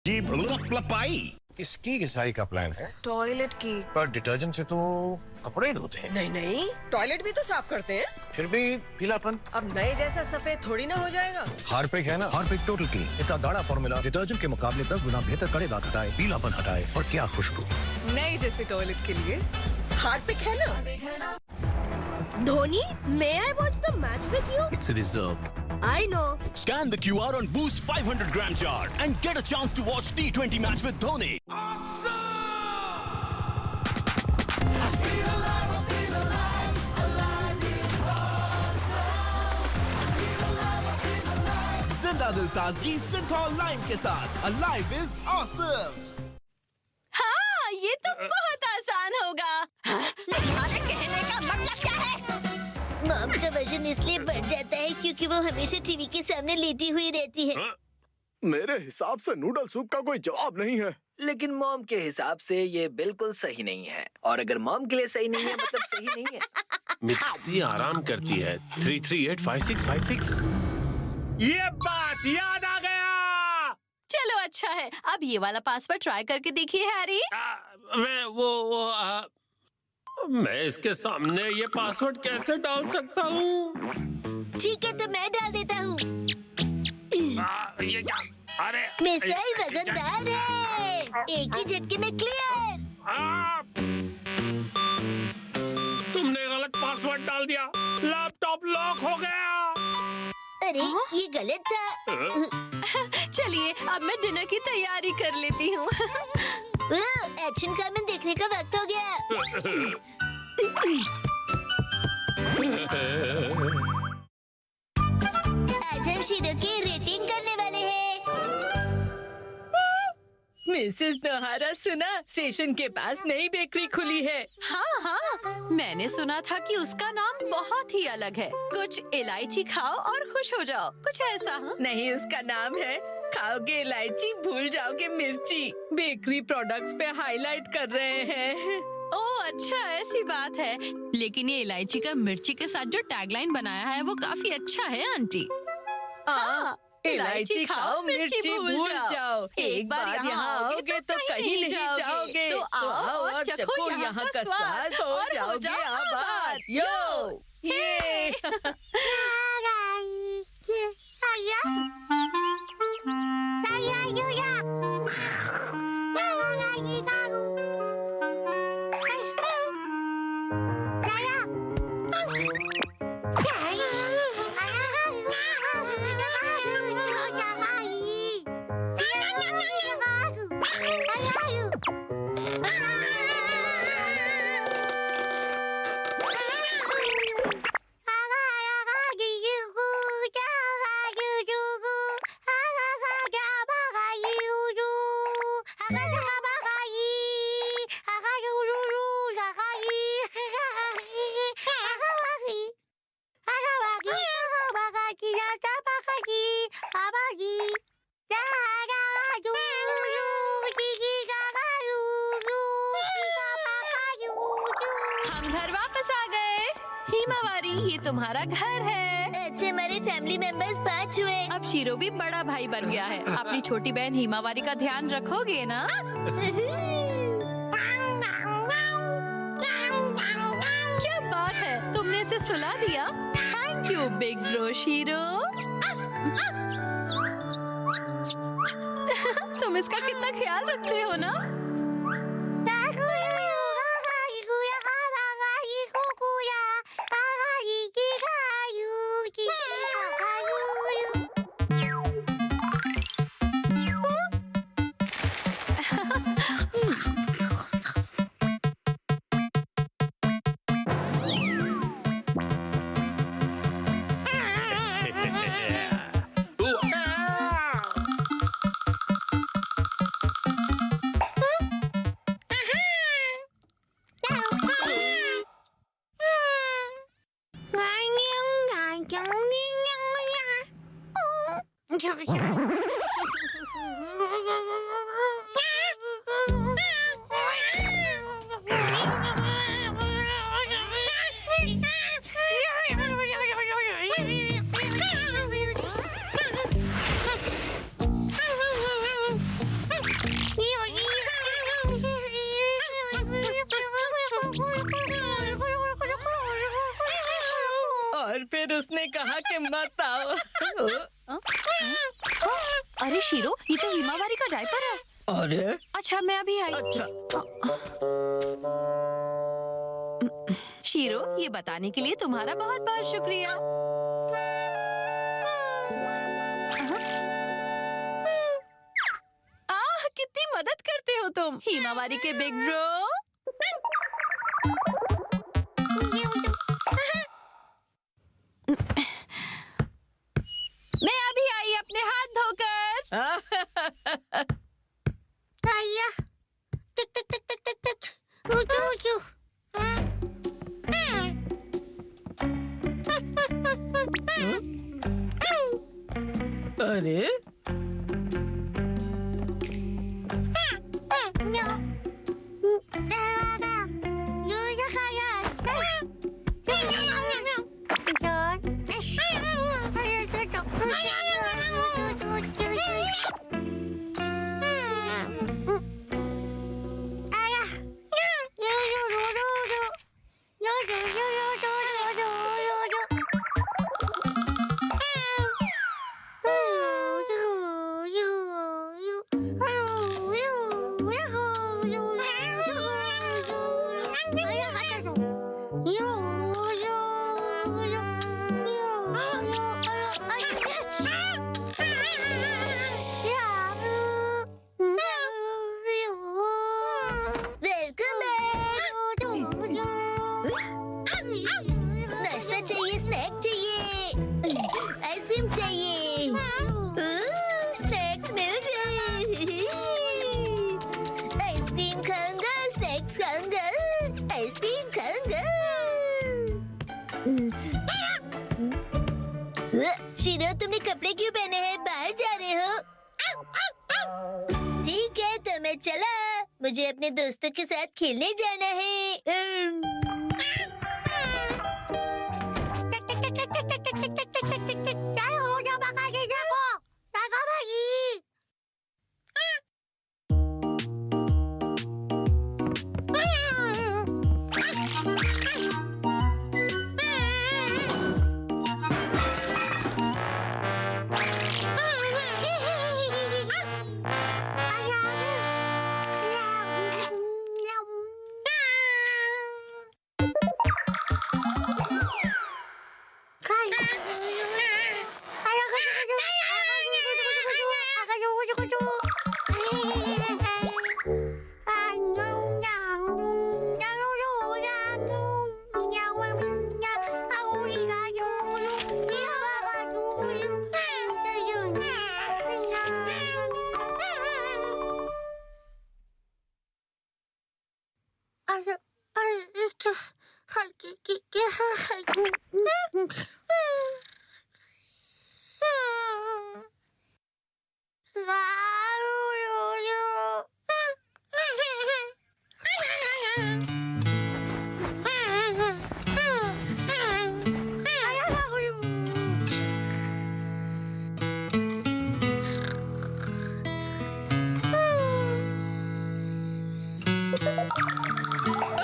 जी लपाई। किसकी घिसाई का प्लान है? टॉयलेट की। पर डिटर्जेंट से तो कपड़े धोते हैं। नहीं नहीं, टॉयलेट भी तो साफ करते हैं। फिर भी पीलापन। अब नए जैसा सफेद थोड़ी ना हो जाएगा। हार्पिक है ना, हार्पिक टोटल क्लीन। इसका गाढ़ा फॉर्मूला डिटर्जेंट के मुकाबले 10 गुना बेहतर कड़े दाग हटाए, पीलापन हटाए और क्या खुशबू। नए जैसे टॉयलेट के लिए हार्पिक है ना। Dhoni, may I watch the match with you? It's reserved. I know. Scan the QR on Boost 500 gram jar and get a chance to watch T20 match with Dhoni. जिंदा दिल ताजगी Cinthol lime के साथ Alive is awesome. हाँ, ये तो बहुत आसान होगा। तुम्हारे कहने का मतलब क्या है? मॉम का वजन इसलिए बढ़ जाता है क्योंकि वो हमेशा टीवी के सामने लेटी हुई रहती है। मेरे हिसाब से नूडल सूप का कोई जवाब नहीं है। लेकिन मॉम के हिसाब से ये बिल्कुल सही नहीं है, और अगर मॉम के लिए सही नहीं है मतलब सही नहीं है। मिक्सी आराम करती है। 3385656। ये बात याद आ गया। चलो अच्छा है, अब ये वाला पासवर्ड ट्राई करके देखिए हैरी। मैं इसके सामने ये पासवर्ड कैसे डाल सकता हूँ? ठीक है तो मैं डाल देता हूँ। ये क्या? अरे मिसाइल वजनदार है, एक ही झटके में क्लियर। तुमने गलत पासवर्ड डाल दिया, लैपटॉप लॉक हो गया। अरे ये गलत था। चलिए अब मैं डिनर की तैयारी कर लेती हूँ। एक्शन कमेंट देखने का वक्त हो गया। आज हम शीरो की रेटिंग करने वाले हैं। मिसेस नोहारा, सुना स्टेशन के पास नई बेकरी खुली है। हाँ हाँ, मैंने सुना था कि उसका नाम बहुत ही अलग है। कुछ इलायची खाओ और खुश हो जाओ, कुछ ऐसा। हाँ? नहीं, उसका नाम है खाओगे इलायची भूल जाओगे मिर्ची। बेकरी प्रोडक्ट्स पे हाईलाइट कर रहे हैं। ओह अच्छा, ऐसी बात है। लेकिन ये इलायची का मिर्ची के साथ जो टैगलाइन बनाया है वो काफी अच्छा है आंटी। हाँ, इलायची खाओ मिर्ची भूल जाओ। एक बार यहाँ आओगे तो कहीं नहीं जाओगे। तो आओ और चखो यहाँ का स्वाद, हो जाओगे आबाद। यो ये ये तुम्हारा घर है। ऐसे हमारे फैमिली मेंबर्स 5 हुए। अब शीरो भी बड़ा भाई बन गया है। अपनी छोटी बहन हिमावारी का ध्यान रखोगे ना? क्या बात है, तुमने इसे सुला दिया। Thank you big bro shero. तुम इसका कितना ख्याल रखते हो ना। और फिर उसने कहा कि मत आओ। अरे शीरो, ये तो हिमावारी का डायपर है। अरे अच्छा, मैं अभी आई। अच्छा, शीरो, ये बताने के लिए तुम्हारा बहुत बहुत शुक्रिया। कितनी मदद करते हो तुम, हिमावारी के बिग ब्रो। मैं अभी आई अपने हाथ धोकर। आया। टिक टिक टिक टिक टिक टिक। ऊचू ऊचू। अरे नाश्ता चाहिए, स्नैक चाहिए, आइसक्रीम चाहिए। स्नैक्स मिल गए। आइसक्रीम खाऊंगा, स्नैक्स खाऊंगा, आइसक्रीम खाऊंगा। शीरो, तुमने कपड़े क्यों पहने हैं? बाहर जा रहे हो? ठीक है, तो मैं चला। मुझे अपने दोस्तों के साथ खेलने जाना है।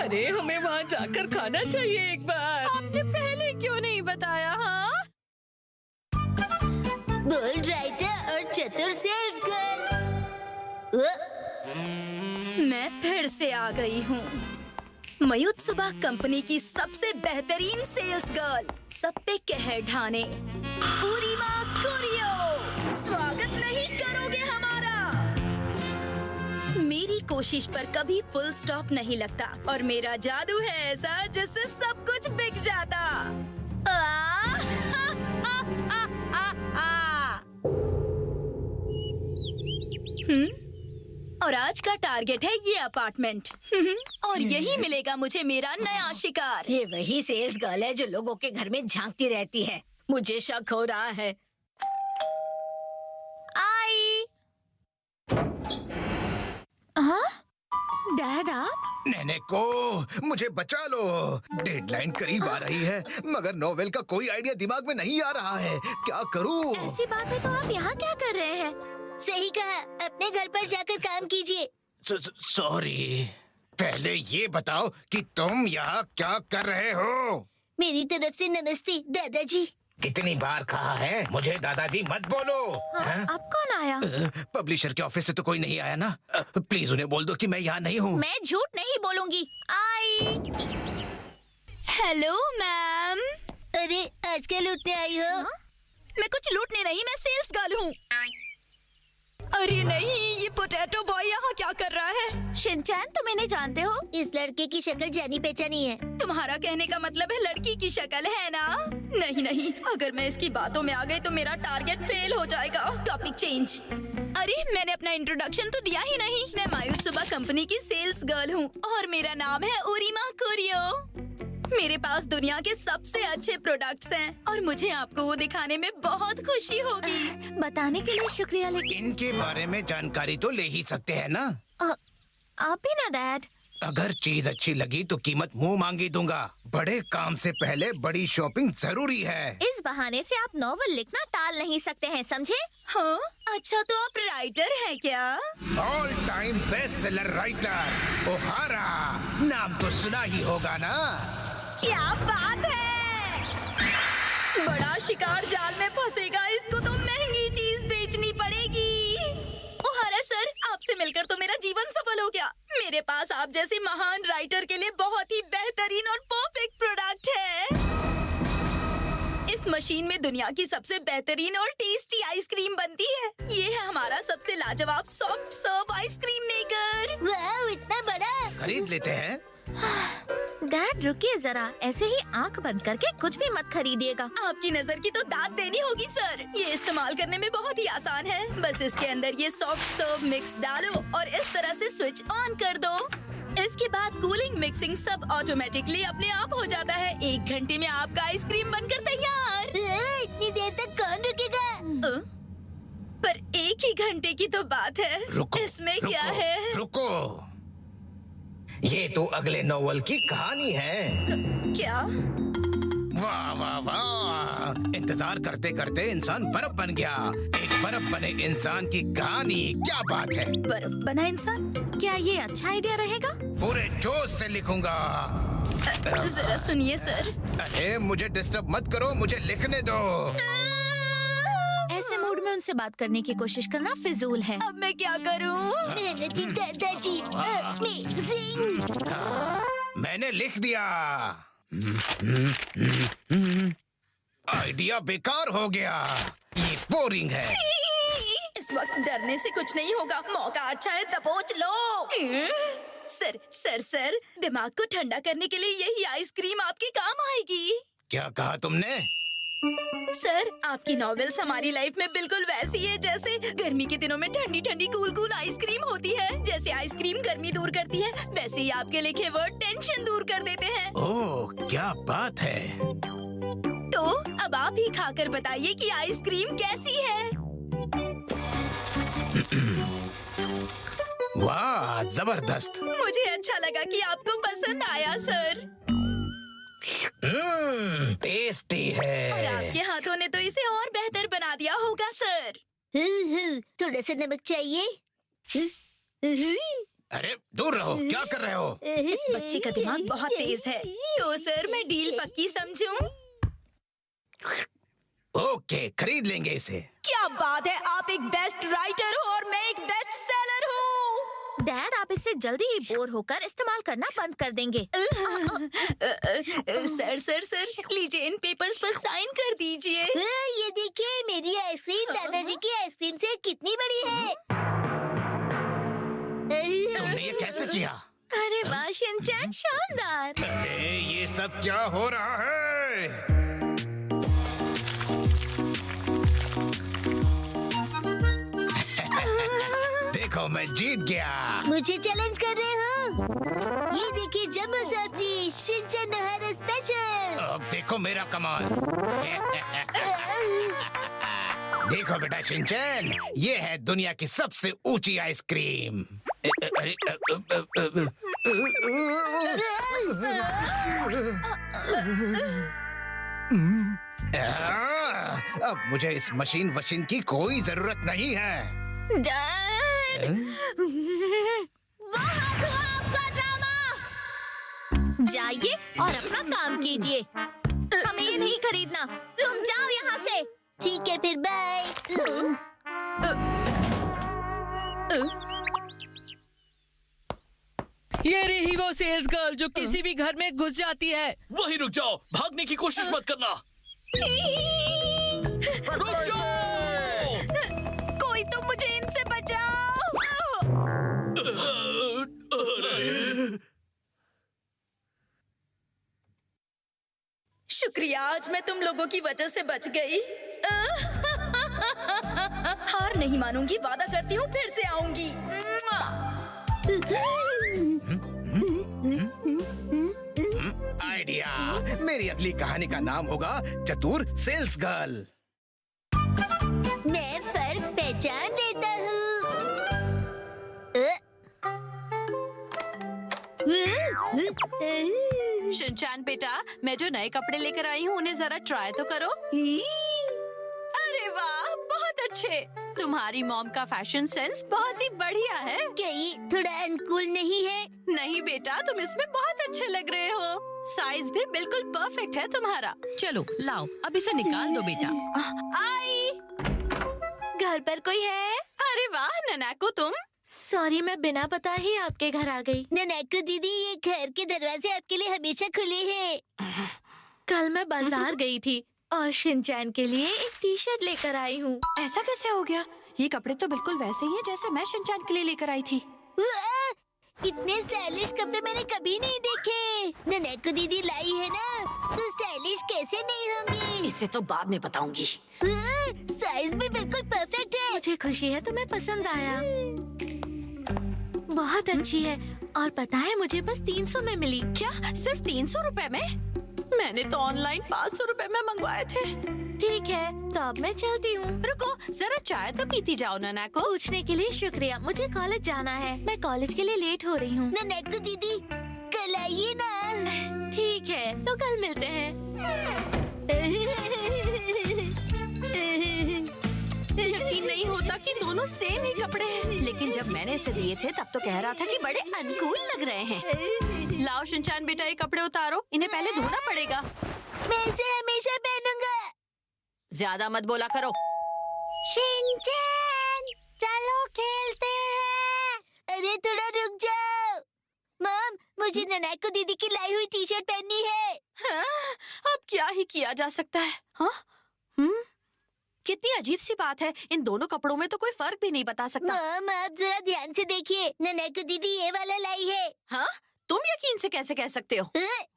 अरे हमें वहाँ जाकर खाना चाहिए एक बार। आपने पहले क्यों नहीं बताया? हाँ, बोल्ड राइटर और चतुर सेल्स गर्ल। मैं फिर से आ गई हूँ, मयुत्सुबा कंपनी की सबसे बेहतरीन सेल्स गर्ल, सब पे कहर ढाने। उरीमा कुरियो, स्वागत नहीं करोगे हमारा? मेरी कोशिश पर कभी फुल स्टॉप नहीं लगता और मेरा जादू है ऐसा जिससे सब कुछ बिक जाता। और आज का टारगेट है ये अपार्टमेंट। और यही मिलेगा मुझे मेरा नया शिकार। ये वही सेल्स गर्ल है जो लोगों के घर में झांकती रहती है। मुझे शक हो रहा है। आई। हाँ? डैड आप? नैने को मुझे बचा लो, डेडलाइन करीब आ रही है मगर नोवेल का कोई आइडिया दिमाग में नहीं आ रहा है, क्या करूं? ऐसी बात है तो आप यहाँ क्या कर रहे हैं? सही कहा, अपने घर पर जाकर काम कीजिए। सॉरी। पहले ये बताओ कि तुम यहाँ क्या कर रहे हो? मेरी तरफ से नमस्ते दादाजी। कितनी बार कहा है मुझे दादाजी मत बोलो। अब कौन आया? पब्लिशर के ऑफिस से तो कोई नहीं आया ना? प्लीज उन्हें बोल दो कि मैं यहाँ नहीं हूँ। मैं झूठ नहीं बोलूंगी। आई। Hello ma'am. अरे आज क्या लूटने आई हो? मैं कुछ लूटने नहीं, मैं सेल्स गर्ल हूँ। अरे नहीं, ये पोटैटो बॉय यहाँ क्या कर रहा है? शिनचैन, तुम इन्हें जानते हो? इस लड़के की शक्ल जानी पहचानी है। तुम्हारा कहने का मतलब है लड़की की शक्ल है ना? नहीं नहीं, अगर मैं इसकी बातों में आ गई तो मेरा टारगेट फेल हो जाएगा। Topic change. अरे मैंने अपना इंट्रोडक्शन तो दिया ही नहीं। मैं मायुत्सुबा कंपनी की सेल्स गर्ल हूँ और मेरा नाम है उरीमा कुरियो। मेरे पास दुनिया के सबसे अच्छे प्रोडक्ट्स हैं और मुझे आपको वो दिखाने में बहुत खुशी होगी। बताने के लिए शुक्रिया, लेकिन इनके बारे में जानकारी तो ले ही सकते हैं ना? आप ही ना डैड। अगर चीज अच्छी लगी तो कीमत मुंह मांगी दूंगा। बड़े काम से पहले बड़ी शॉपिंग जरूरी है। इस बहाने से आप नॉवल लिखना टाल नहीं सकते हैं, समझे? हाँ, अच्छा तो आप राइटर हैं क्या? All time best seller writer ओहारा, नाम तो सुना ही होगा ना? क्या बात है! बड़ा शिकार जाल में फंसेगा, इसको तो महंगी चीज बेचनी पड़ेगी। ओहारा सर, आपसे मिलकर तो मेरा जीवन सफल हो गया। मेरे पास आप जैसे महान राइटर के लिए बहुत ही बेहतरीन और परफेक्ट प्रोडक्ट है। इस मशीन में दुनिया की सबसे बेहतरीन और टेस्टी आइसक्रीम बनती है। ये है हमारा सबसे लाजवाब सॉफ्ट सर्व आइसक्रीम मेकर। वाह, इतना बड़ा! खरीद लेते हैं। डैड रुकिए जरा, ऐसे ही आंख बंद करके कुछ भी मत खरीदिएगा। आपकी नजर की तो दाद देनी होगी सर। ये इस्तेमाल करने में बहुत ही आसान है। बस इसके अंदर ये सॉफ्ट सर्व मिक्स डालो और इस तरह से स्विच ऑन कर दो। इसके बाद कूलिंग मिक्सिंग सब ऑटोमेटिकली अपने आप हो जाता है। 1 घंटे में आपका आइसक्रीम बनकर तैयार। इतनी देर तक कौन रुकेगा? पर 1 ही घंटे की तो बात है। रुको, इसमें रुको, क्या है? रुको, ये तो अगले नोवेल की कहानी है। क्या? वाह वाह वाह! इंतजार करते करते इंसान बर्फ बन गया। एक बर्फ बने इंसान की कहानी, क्या बात है? बर्फ बना इंसान? क्या ये अच्छा आइडिया रहेगा? पूरे जोश से लिखूंगा। जरा सुनिए सर। अरे मुझे डिस्टर्ब मत करो, मुझे लिखने दो। ऐसे मूड में उनसे बात करने की कोशिश करना फिजूल है। अब मैं क्या करूं? मेहनती दादाजी, अमेजिंग! मैंने लिख दिया। आइडिया बेकार हो गया, ये बोरिंग है। इस वक्त डरने से कुछ नहीं होगा। मौका अच्छा है, दबोच लो। सर सर सर, दिमाग को ठंडा करने के लिए यही आइसक्रीम आपके काम आएगी। क्या कहा तुमने? सर, आपकी नॉवेल्स हमारी लाइफ में बिल्कुल वैसी है जैसे गर्मी के दिनों में ठंडी ठंडी कूल कूल आइसक्रीम होती है। जैसे आइसक्रीम गर्मी दूर करती है, वैसे ही आपके लिखे वर्ड टेंशन दूर कर देते हैं। ओह, क्या बात है। तो अब आप ही खाकर बताइए कि आइसक्रीम कैसी है। वाह, जबरदस्त। मुझे अच्छा लगा कि आपको पसंद आया सर। टेस्टी और है। आपके हाथों ने तो इसे और बेहतर बना दिया होगा सर। थोड़ा सा नमक चाहिए। अरे दूर रहो, क्या कर रहे हो? इस बच्ची का दिमाग बहुत तेज है। तो सर, मैं डील पक्की समझूं? ओके, खरीद लेंगे इसे। क्या बात है, आप एक बेस्ट राइटर हो और मैं एक बेस्ट सेलर हूँ। डैड, आप इससे जल्दी ही बोर होकर इस्तेमाल करना बंद कर देंगे। सर सर सर, लीजिए इन पेपर्स पर साइन कर दीजिए। ये देखिए, मेरी आइसक्रीम दादाजी की आइसक्रीम से कितनी बड़ी है। तुमने ये कैसे किया? अरे वाह शिनचैन, शानदार! अरे ये सब क्या हो रहा है? देखो, मैं जीत गया। मुझे चैलेंज कर रहे हो? ये देखिए, जम्बो सॉफ्टी शिनचैन नोहारा स्पेशल। अब देखो मेरा कमाल। देखो बेटा शिनचैन, ये है दुनिया की सबसे ऊंची आइसक्रीम। अरे अब मुझे इस मशीन की कोई जरूरत नहीं है। डैड, वहाँ तो आपका ड्रामा। जाइए और अपना काम कीजिए। हमें ये नहीं खरीदना। तुम जाओ यहाँ से। ठीक है फिर, बाय। ये रही वो सेल्स गर्ल जो किसी भी घर में घुस जाती है। वहीं रुक जाओ, भागने की कोशिश मत करना। रुक जाओ। कोई तो मुझे इनसे बचाओ। शुक्रिया, आज मैं तुम लोगों की वजह से बच गई। हार नहीं मानूंगी, वादा करती हूँ फिर से आऊंगी। आइडिया। मेरी अगली कहानी का नाम होगा चतुर सेल्स गर्ल। मैं फर्क पहचान लेता हूँ। शिनचैन बेटा, मैं जो नए कपड़े लेकर आई हूँ उन्हें जरा ट्राई तो करो। अरे वाह, बहुत अच्छे। तुम्हारी मॉम का फैशन सेंस बहुत ही बढ़िया है। क्या ये थोड़ा अनुकूल नहीं है? नहीं बेटा, तुम इसमें बहुत अच्छे लग रहे हो। साइज भी बिल्कुल परफेक्ट है तुम्हारा। चलो लाओ, अब इसे निकाल दो बेटा। आई, घर पर कोई है? अरे वाह ननाको, तुम। सॉरी, मैं बिना पता ही आपके घर आ गई। ननाको दीदी, ये घर के दरवाजे आपके लिए हमेशा खुले हैं। कल मैं बाजार गई थी और शिनचैन के लिए एक टी शर्ट लेकर आई हूँ। ऐसा कैसे हो गया? ये कपड़े तो बिल्कुल वैसे ही हैं जैसे मैं शिनचैन के लिए लेकर आई थी। इतने स्टाइलिश कपड़े मैंने कभी नहीं देखे। ननाको दीदी लाई है ना, तो स्टाइलिश कैसे नहीं होंगी? इसे तो बाद में बताऊंगी। साइज भी बिल्कुल परफेक्ट है। मुझे खुशी है तुम्हें पसंद आया। बहुत अच्छी है और पता है मुझे बस 300 में मिली। क्या सिर्फ 300 रुपए में? मैंने तो ऑनलाइन 500 रुपए में मंगवाए थे। ठीक है, तो अब मैं चलती हूँ। रुको, जरा चाय तो पीती जाओ ननाको। पूछने के लिए शुक्रिया, मुझे कॉलेज जाना है। मैं कॉलेज के लिए लेट हो रही हूँ। ननाको दीदी, कल आइए ना। ठीक है, तो कल मिलते हैं। यकीन नहीं होता कि दोनों सेम ही कपड़े हैं। लेकिन जब मैंने इसे दिए थे तब तो कह रहा था कि बड़े अनुकूल लग रहे हैं। लाओ शिनचैन बेटा, ये कपड़े उतारो, इन्हें पहले धोना पड़ेगा। मैं इसे हमेशा पहनूंगा। ज्यादा मत बोला करो। शिनचैन, चलो खेलते हैं। अरे थोड़ा रुक जाओ। मॉम, मुझे ननाको दीदी की लाई हुई टी शर्ट पहननी है। हाँ, अब क्या ही किया जा सकता है। हाँ? कितनी अजीब सी बात है, इन दोनों कपड़ों में तो कोई फर्क भी नहीं बता सकता। मॉम, आप जरा ध्यान से देखिए, ननाको दीदी ये वाला लाई है। हाँ? तुम यकीन से कैसे कह सकते हो?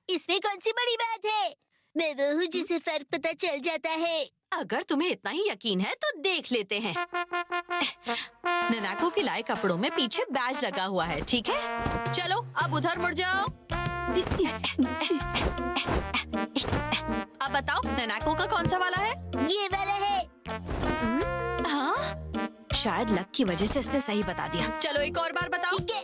इसमें कौन सी बड़ी बात है? मैं वो हूँ जिसे फर्क पता चल जाता है। अगर तुम्हें इतना ही यकीन है तो देख लेते हैं। ननाको की लाई कपड़ों में पीछे बैज लगा हुआ है, ठीक है? चलो अब उधर मुड़ जाओ। अब बताओ ननाको का कौन सा वाला है? ये वाला है। हाँ? शायद लक की वजह से इसने सही बता दिया। चलो एक और बार बताओ। ठीक है।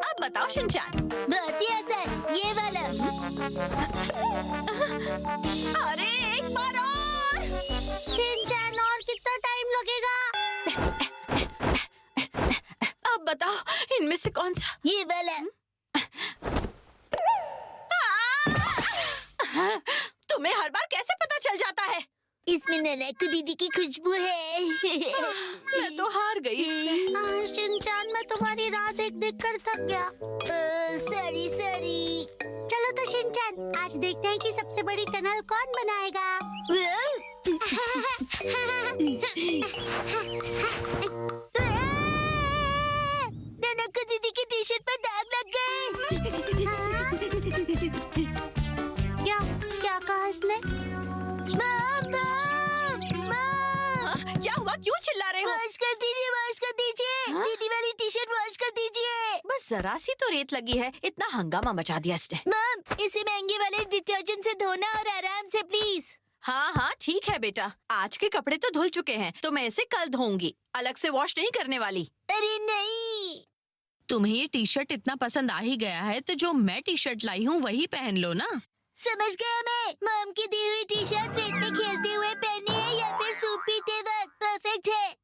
अब बताओ शिनचैन। बहुत ही आसान, ये वाला। अरे एक बार और। शिनचैन, और कितना टाइम लगेगा? अब बताओ इनमें से कौन सा? ये वाला। तुम्हें हर बार कैसे पता चल जाता है? इसमें ननाको दीदी की खुशबू है। मैं तो हार गई इससे। शिनचैन, मैं तुम्हारी राह देख देख कर थक गया। सॉरी। चलो तो शिनचैन, आज देखते हैं कि सबसे बड़ी टनल कौन बनाएगा। ननाको दीदी की टी शर्ट पर दाग लग गए। क्या कहा इसने? क्या हुआ? क्यों चिल्ला रहे हो? वॉश कर दीजिए। दीदी वाली टी शर्ट वॉश कर दीजिए। बस जरा सी तो रेत लगी है, इतना हंगामा मचा दिया इसने। मॉम, इसे महंगे वाले डिटर्जेंट से धोना और आराम से प्लीज। हाँ ठीक है बेटा, आज के कपड़े तो धुल चुके हैं तो मैं इसे कल धोऊंगी, अलग से वॉश नहीं करने वाली। अरे नहीं। तुम्हें ये टी शर्ट इतना पसंद आ ही गया है तो जो मैं टी शर्ट लाई हूँ वही पहन लो ना। समझ गया मैं। मॉम की दी हुई टी शर्ट रेत में खेलते हुए पहननी है या फिर सूप पीते वक्त। परफेक्ट है।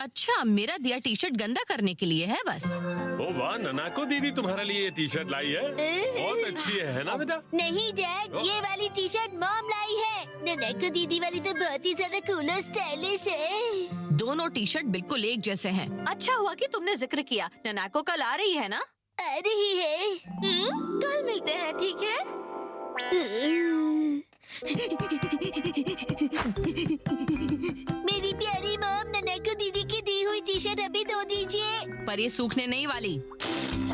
अच्छा, मेरा दिया टी शर्ट गंदा करने के लिए है बस। ओ वाह, ननाको दीदी तुम्हारे लिए ये टी शर्ट लाई है। बहुत अच्छी है ना बेटा? नहीं डैड, ये वाली टी शर्ट मॉम लाई है। ननाको दीदी वाली तो बहुत ही ज्यादा कूल और स्टाइलिश है। दोनों टी शर्ट बिल्कुल एक जैसे हैं। अच्छा हुआ कि तुमने जिक्र किया। ननाको कल आ रही है ना? आ रही है। कल मिलते हैं, ठीक है? मेरी प्यारी मॉम, ननाको दीदी की दी हुई टी शर्ट अभी धो दीजिए। पर ये सूखने नहीं वाली।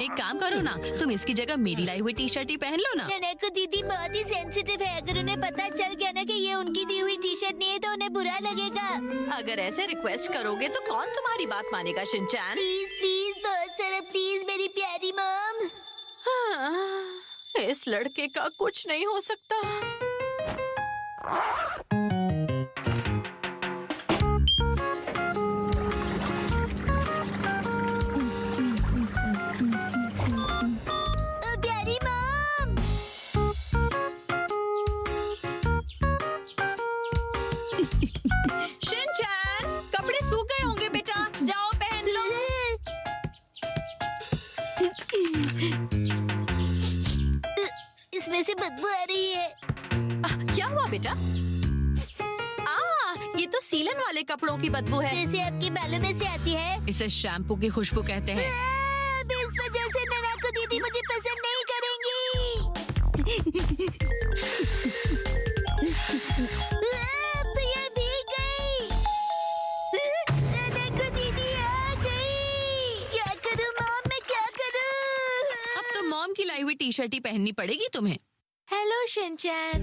एक काम करो ना, तुम इसकी जगह मेरी लाई हुई टी शर्ट ही पहन लो ना। ननाको दीदी बहुत ही सेंसिटिव है। अगर उन्हें पता चल गया ना कि ये उनकी दी हुई टी शर्ट नहीं है तो उन्हें बुरा लगेगा। अगर ऐसे रिक्वेस्ट करोगे तो कौन तुम्हारी बात मानेगा शिनचैन? प्लीज प्लीज, बहुत सारा प्लीज मेरी प्यारी मॉम। इस लड़के का कुछ नहीं हो सकता। प्यारी मॉम। शिनचैन, कपड़े सूख गए होंगे बेटा, जाओ पहन लो। इसमें से बदबू आ रही है। क्या हुआ बेटा? ये तो सीलन वाले कपड़ों की बदबू है। जैसे आपके बालों में से आती है। इसे शैम्पू की खुशबू कहते हैं। अब इस वजह से ननाको दीदी मुझे पसंद नहीं करेंगी। तो ये भीग गई। ननाको दीदी आ गई। क्या करूं मॉम, मैं क्या करूं? अब तो मॉम की लाई हुई टी शर्ट ही पहननी पड़ेगी तुम्हें। Hello Shinchan.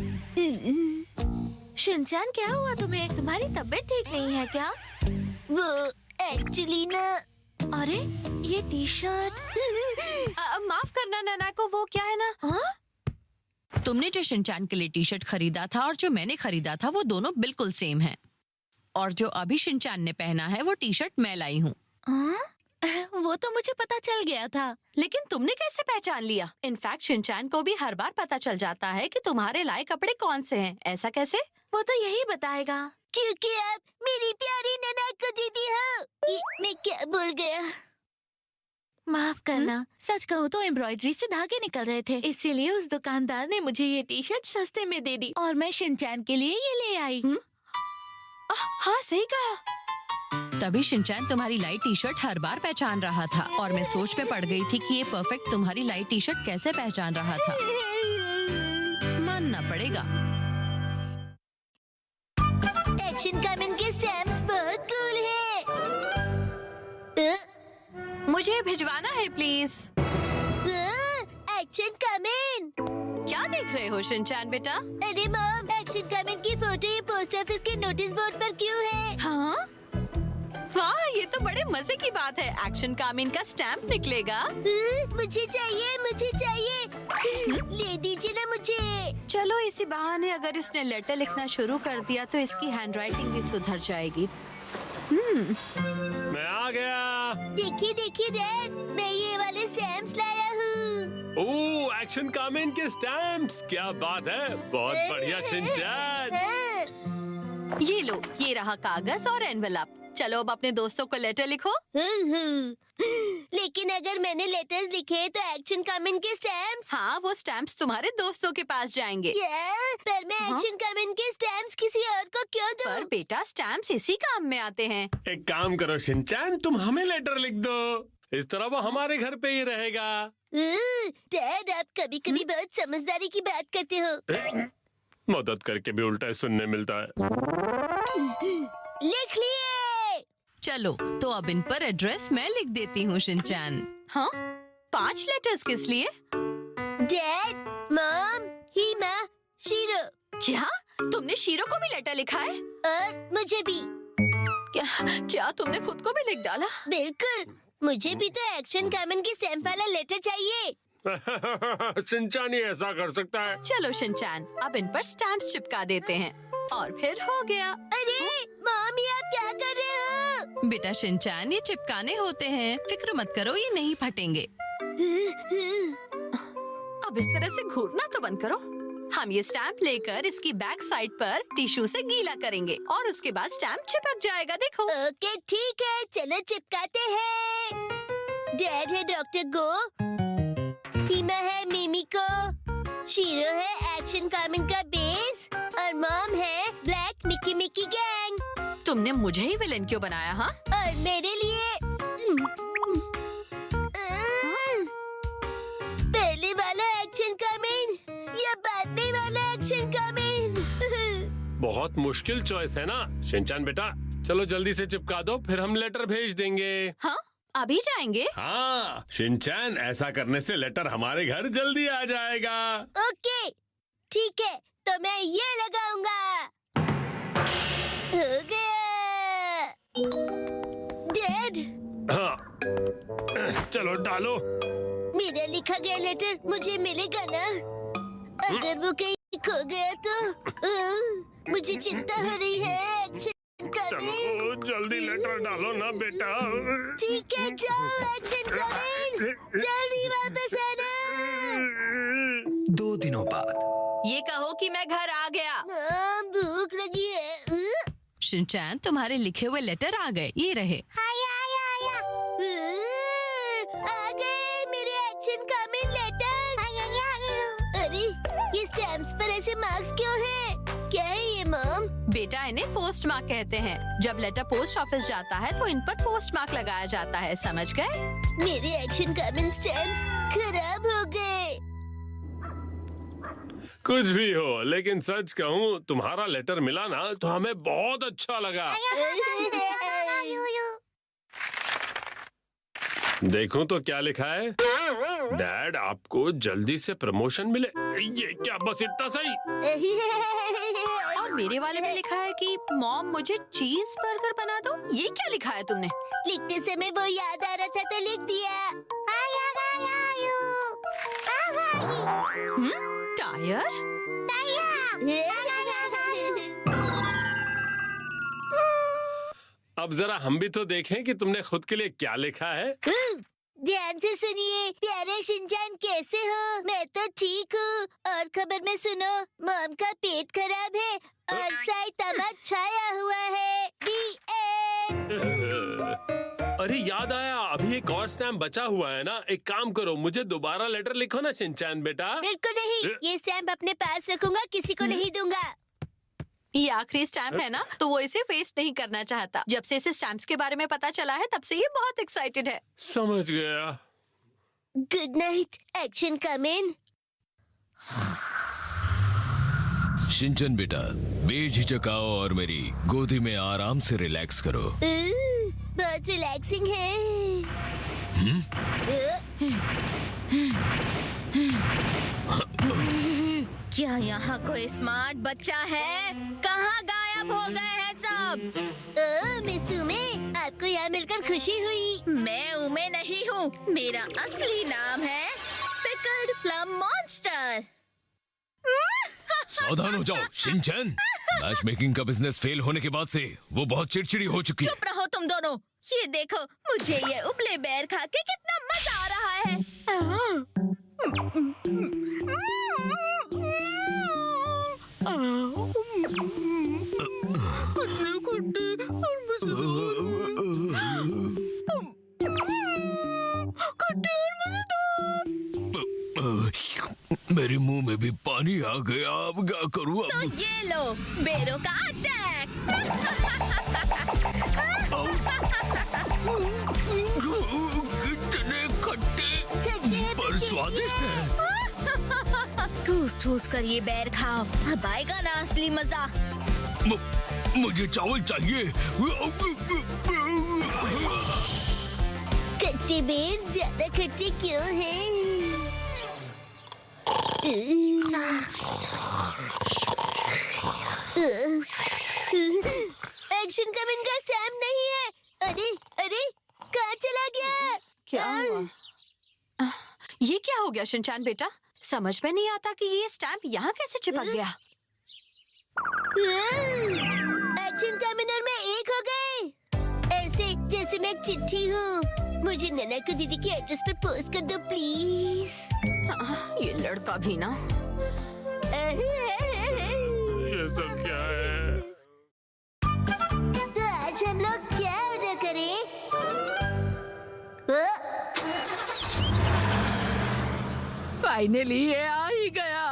शिनचैन, क्या हुआ तुम्हें? तुम्हारी तबीयत ठीक नहीं है क्या? वो एक्चुअली ना। अरे ये टी शर्ट। माफ करना ननाको, वो क्या है ना? हाँ? तुमने जो शिनचैन के लिए टी शर्ट खरीदा था और जो मैंने खरीदा था वो दोनों बिल्कुल सेम हैं। और जो अभी शिनचैन ने पहना है वो टी शर्ट मैं लाई हूँ। वो तो मुझे पता चल गया था। लेकिन तुमने कैसे पहचान लिया? इनफैक्ट शिनचैन को भी हर बार पता चल जाता है कि तुम्हारे लाए कपड़े कौन से हैं। ऐसा कैसे? वो तो यही बताएगा। क्योंकि आप मेरी प्यारी ननाको दीदी हो। मैं क्या बोल गया? माफ करना, सच कहूँ तो एम्ब्रॉयडरी से धागे निकल रहे थे, इसीलिए उस दुकानदार ने मुझे ये टी शर्ट सस्ते में दे दी और मैं शिनचैन के लिए ये ले आई। हाँ सही कहा। तभी शिनचैन तुम्हारी लाई टी शर्ट हर बार पहचान रहा था और मैं सोच में पड़ गई थी कि ये परफेक्ट तुम्हारी लाई टी शर्ट कैसे पहचान रहा था। मानना पड़ेगा। एक्शन कमेंट के स्टैम्प्स बहुत कूल है। मुझे भिजवाना है प्लीज। Action comment. क्या देख रहे हो शिनचैन बेटा? अरे मॉम, एक्शन कमेंट की फोटो ये पोस्ट ऑफिस के नोटिस बोर्ड पर क्यों है? हाँ? वाह, ये तो बड़े मजे की बात है। एक्शन कामिन का स्टैम्प निकलेगा। मुझे चाहिए, मुझे चाहिए। ले दीजिए ना मुझे। चलो इसी बहाने अगर इसने लेटर लिखना शुरू कर दिया तो इसकी हैंडराइटिंग भी सुधर जाएगी। मैं आ गया। देखिए देखिए डैड, मैं ये वाले स्टैम्प्स लाया हूँ। ओह, एक्शन कमेंट के स्टैम्प्स, क्या बात है। बहुत बढ़िया शिनचैन। ये लो, ये रहा कागज और एनवेलप। चलो अब अपने दोस्तों को लेटर लिखो। लेकिन अगर मैंने लेटर्स लिखे तो एक्शन कमेंट के स्टैम्प्स। हाँ, वो स्टैम्प्स तुम्हारे दोस्तों के पास जाएंगे। पर मैं एक्शन कमेंट के स्टैम्प्स किसी और को क्यों दूं? पर बेटा, स्टैम्प्स इसी काम में आते हैं। एक काम करो शिनचैन, तुम हमें लेटर लिख दो। इस तरह वो हमारे घर पे ही रहेगा। डैड, आप कभी कभी बहुत समझदारी की बात करते हो। मदद करके भी उल्टा सुनने मिलता है। लिख लिए। चलो तो अब इन पर एड्रेस मैं लिख देती हूँ शिनचैन। हाँ? 5 लेटर्स किस लिए? Dad, mom, Hima, shero. क्या? तुमने शीरो को भी लेटर लिखा है? और मुझे भी। क्या तुमने खुद को भी लिख डाला? बिल्कुल, मुझे भी तो एक्शन कमेंट की स्टैम्प वाला लेटर चाहिए। शिनचैन ही ऐसा कर सकता है। चलो शिनचैन, अब इन पर स्टैम्प्स चिपका देते हैं और फिर हो गया। अरे मम्मी, आप क्या कर रहे हो? बेटा शिनचैन, ये चिपकाने होते हैं, फिक्र मत करो, ये नहीं फटेंगे। अब इस तरह से घूरना तो बंद करो। हम ये स्टैम्प लेकर इसकी बैक साइड पर टिश्यू से गीला करेंगे और उसके बाद स्टैम्प चिपक जाएगा। देखो। ओके ठीक है, चलो चिपकाते हैं। डैड है डॉक्टर गो, हीमा है मिमिको, शीरो है एक्शन कामिन का बेस और मॉम है ब्लैक मिकी मिकी गैंग। तुमने मुझे ही विलेन क्यों बनाया? हाँ, और मेरे लिए पहले वाला एक्शन कामिन या बाद में वाला एक्शन कामिन? बहुत मुश्किल चॉइस है ना शिनचैन बेटा। चलो जल्दी से चिपका दो, फिर हम लेटर भेज देंगे। हाँ, अभी जाएंगे? हाँ शिनचैन, ऐसा करने से लेटर हमारे घर जल्दी आ जाएगा। ओके ठीक है, तो मैं ये लगाऊंगा। हो गया। डैड, हाँ चलो डालो। मेरा लिखा गया लेटर मुझे मिलेगा ना? अगर वो कहीं खो गया तो मुझे चिंता हो रही है। एक्शन चलो जल्दी लेटर डालो ना बेटा। ठीक है, जाओ एक्शन कामिन, जल्दी वापस आना। 2 दिनों बाद। ये कहो कि मैं घर आ गया। भूख लगी है। शिनचैन, तुम्हारे लिखे हुए लेटर आ गए, ये रहे। आया आया आया। आ गए मेरे एक्शन कामिन लेटर। अरे ये स्टैम्प्स पर ऐसे मार्क्स क्यों हैं? क्या है ये मॉम? बेटा, इन्हें पोस्ट मार्क कहते हैं। जब लेटर पोस्ट ऑफिस जाता है तो इन पर पोस्ट मार्क लगाया जाता है, समझ गए? मेरे एक्शन कामिन स्टैम्प्स खराब हो गए। कुछ भी हो, लेकिन सच कहूँ तुम्हारा लेटर मिला ना तो हमें बहुत अच्छा लगा। देखो तो क्या लिखा है। डैड, आपको जल्दी से प्रमोशन मिले। ये क्या, बस इतना सही? और मेरे वाले में लिखा है कि मॉम मुझे चीज बर्गर बना दो। ये क्या लिखा है तुमने? लिखते समय वो याद आ रहा था तो लिख दिया। टायर? अब जरा हम भी तो देखें कि तुमने खुद के लिए क्या लिखा है। ध्यान से सुनिए। प्यारे शिनचैन, कैसे हो? मैं तो ठीक हूँ। और खबर में सुनो, मॉम का पेट खराब है और साइतामा छाया हुआ है। The end। अरे याद आया, अभी एक और स्टैम्प बचा हुआ है ना। एक काम करो, मुझे दोबारा लेटर लिखो ना शिनचैन बेटा। बिल्कुल नहीं, ये स्टैम्प अपने पास रखूंगा, किसी को नहीं दूंगा। ये आखिरी स्टैम्प है ना, तो वो इसे वेस्ट नहीं करना चाहता। जब से इसे स्टैम्प्स के बारे में पता चला है तब से ये बहुत एक्साइटेड है। समझ गया। गुड नाइट एक्शन कामिन। शिनचैन बेटा, बेझिझक आओ और मेरी गोदी में आराम से रिलैक्स करो। बहुत रिलैक्सिंग है। क्या यहाँ कोई स्मार्ट बच्चा है? कहाँ गायब हो गए हैं सब? मिस उमे, आपको यहाँ मिलकर खुशी हुई। मैं उमे नहीं हूँ, मेरा असली नाम है पिकल्ड प्लम मॉन्स्टर। सावधान हो जाओ शिनचैन। मैच मेकिंग का बिजनेस फेल होने के बाद से वो बहुत चिड़चिड़ी हो चुकी है। चुप रहो तुम दोनों। ये देखो, मुझे ये उबले बेर खा के कितना मजा आ रहा है। मेरे मुंह में भी पानी आ गया, अब क्या करूँ? तो ये लो, बेरों का अटैक। कितने खट्टे पर स्वादिष्ट हैं। ठूस ठूस कर ये बेर खाओ, अब आएगा ना असली मजा। मुझे चावल चाहिए। खट्टे बेर ज्यादा खट्टे क्यों हैं? एक्शन कमिंग का स्टैम्प नहीं है। अरे अरे, कहाँ चला गया? क्या हुआ? ये क्या हो गया शिनचैन बेटा? समझ में नहीं आता कि ये स्टैम्प यहाँ कैसे चिपक गया। एक्शन कमिंग और मैं एक हो गए, ऐसे जैसे मैं एक चिट्ठी हूँ। मुझे नन्ना को दीदी के एड्रेस पर पोस्ट कर दो प्लीज। ये लड़का भी ना। ये सब क्या है? तो आज हम लोग क्या ऑर्डर करें? फाइनली ये आ ही गया।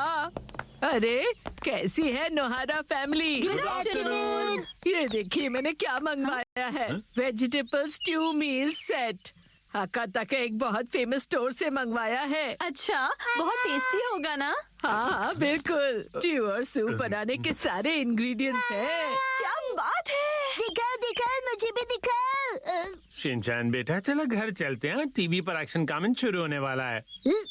अरे कैसी है नोहारा फैमिली? Good afternoon. ये देखिए मैंने क्या मंगवाया है। वेजिटेबल स्ट्यू मील सेट। हाकाता के एक बहुत फेमस स्टोर से मंगवाया है। अच्छा, बहुत टेस्टी होगा ना? हाँ बिल्कुल, स्ट्यू और सूप बनाने के सारे इंग्रेडिएंट्स हैं। क्या बात है! दिखाओ दिखाओ, मुझे भी दिखाओ। शिनचैन बेटा चलो घर चलते हैं, टीवी पर एक्शन कमेंट शुरू होने वाला है।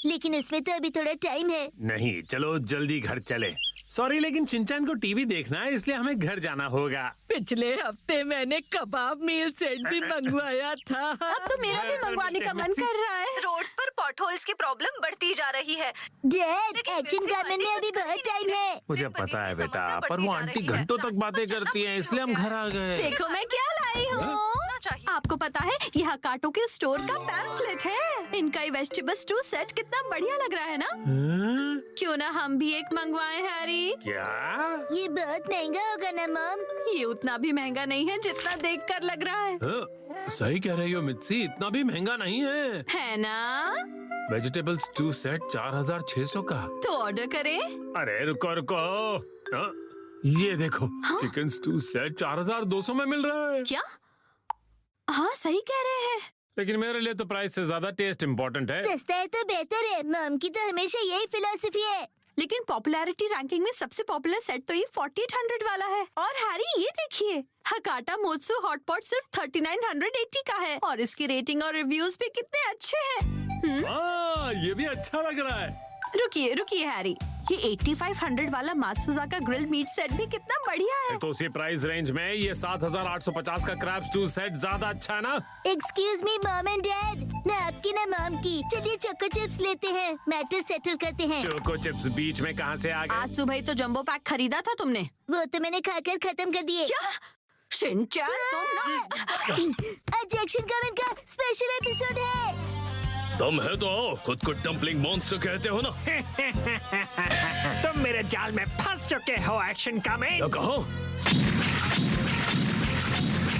लेकिन उसमें तो अभी थोड़ा टाइम है। नहीं चलो जल्दी घर चले। सॉरी लेकिन शिनचैन को टीवी देखना है इसलिए हमें घर जाना होगा। पिछले हफ्ते मैंने कबाब मील सेट भी मंगवाया था। अब तो मेरा भी मंगवाने का मन कर रहा है। रोड्स पर पॉटहोल्स की प्रॉब्लम बढ़ती जा रही है। डैड, एक्शन गार्मेंट में अभी बहुत टाइम है। मुझे पता है बेटा, पर वो आंटी घंटों तक बातें करती हैं इसलिए हम घर आ गए। देखो मैं क्या लाई हूँ। आपको पता है ये हकाटो के स्टोर का पैम्फलेट है। इनका ये वेजिटेबल स्टू सेट कितना बढ़िया लग रहा है ना? क्यों ना हम भी एक मंगवाएं हैरी? क्या? ये बहुत महंगा होगा ना मॉम? ये उतना भी महंगा नहीं है जितना देखकर लग रहा है। सही कह रही हो मित्सी, इतना भी महंगा नहीं है। है ना? वेजिटेबल स्टू सेट 4600 का। तो ऑर्डर करें? अरे रुको रुको, ये देखो चिकन स्टू सेट 4200 में मिल रहा है। क्या? हाँ सही कह रहे हैं। लेकिन मेरे लिए तो प्राइस से ज्यादा टेस्ट इम्पोर्टेंट है। सस्ता है तो बेहतर है। मॉम की तो हमेशा यही फिलॉसफी है। लेकिन पॉपुलैरिटी रैंकिंग में सबसे पॉपुलर सेट तो ये 4800 वाला है। और हैरी ये देखिए, हकाटा मोत्सु हॉटपॉट सिर्फ 3980 का है और इसकी रेटिंग और रिव्यूज भी कितने अच्छे हैं। ये भी अच्छा लग रहा है। रुकिए रुकिए हैरी, ये 8500 वाला मात्सुजा का ग्रिल्ड मीट सेट भी कितना बढ़िया है। तो उसी प्राइस रेंज में ये 7850 का क्रैब स्टू सेट ज्यादा अच्छा है ना? Excuse me mom and dad, ना आपकी ना मॉम की। चलिए चोको चिप्स लेते हैं, मैटर सेटल करते हैं। चोको चिप्स बीच में कहाँ से आ गए? आज सुबह ही तो जंबो पैक खरीदा था तुमने। वो तो मैंने खाकर खत्म कर दिए। क्या? शिनचैन तुम ना। आज एक्शन कमेंट का स्पेशल एपिसोड है। तुम है तो आओ, खुद को डम्पलिंग मॉन्स्टर कहते हो ना? तुम मेरे जाल में फंस चुके हो एक्शन कमेंट। क्या कहो?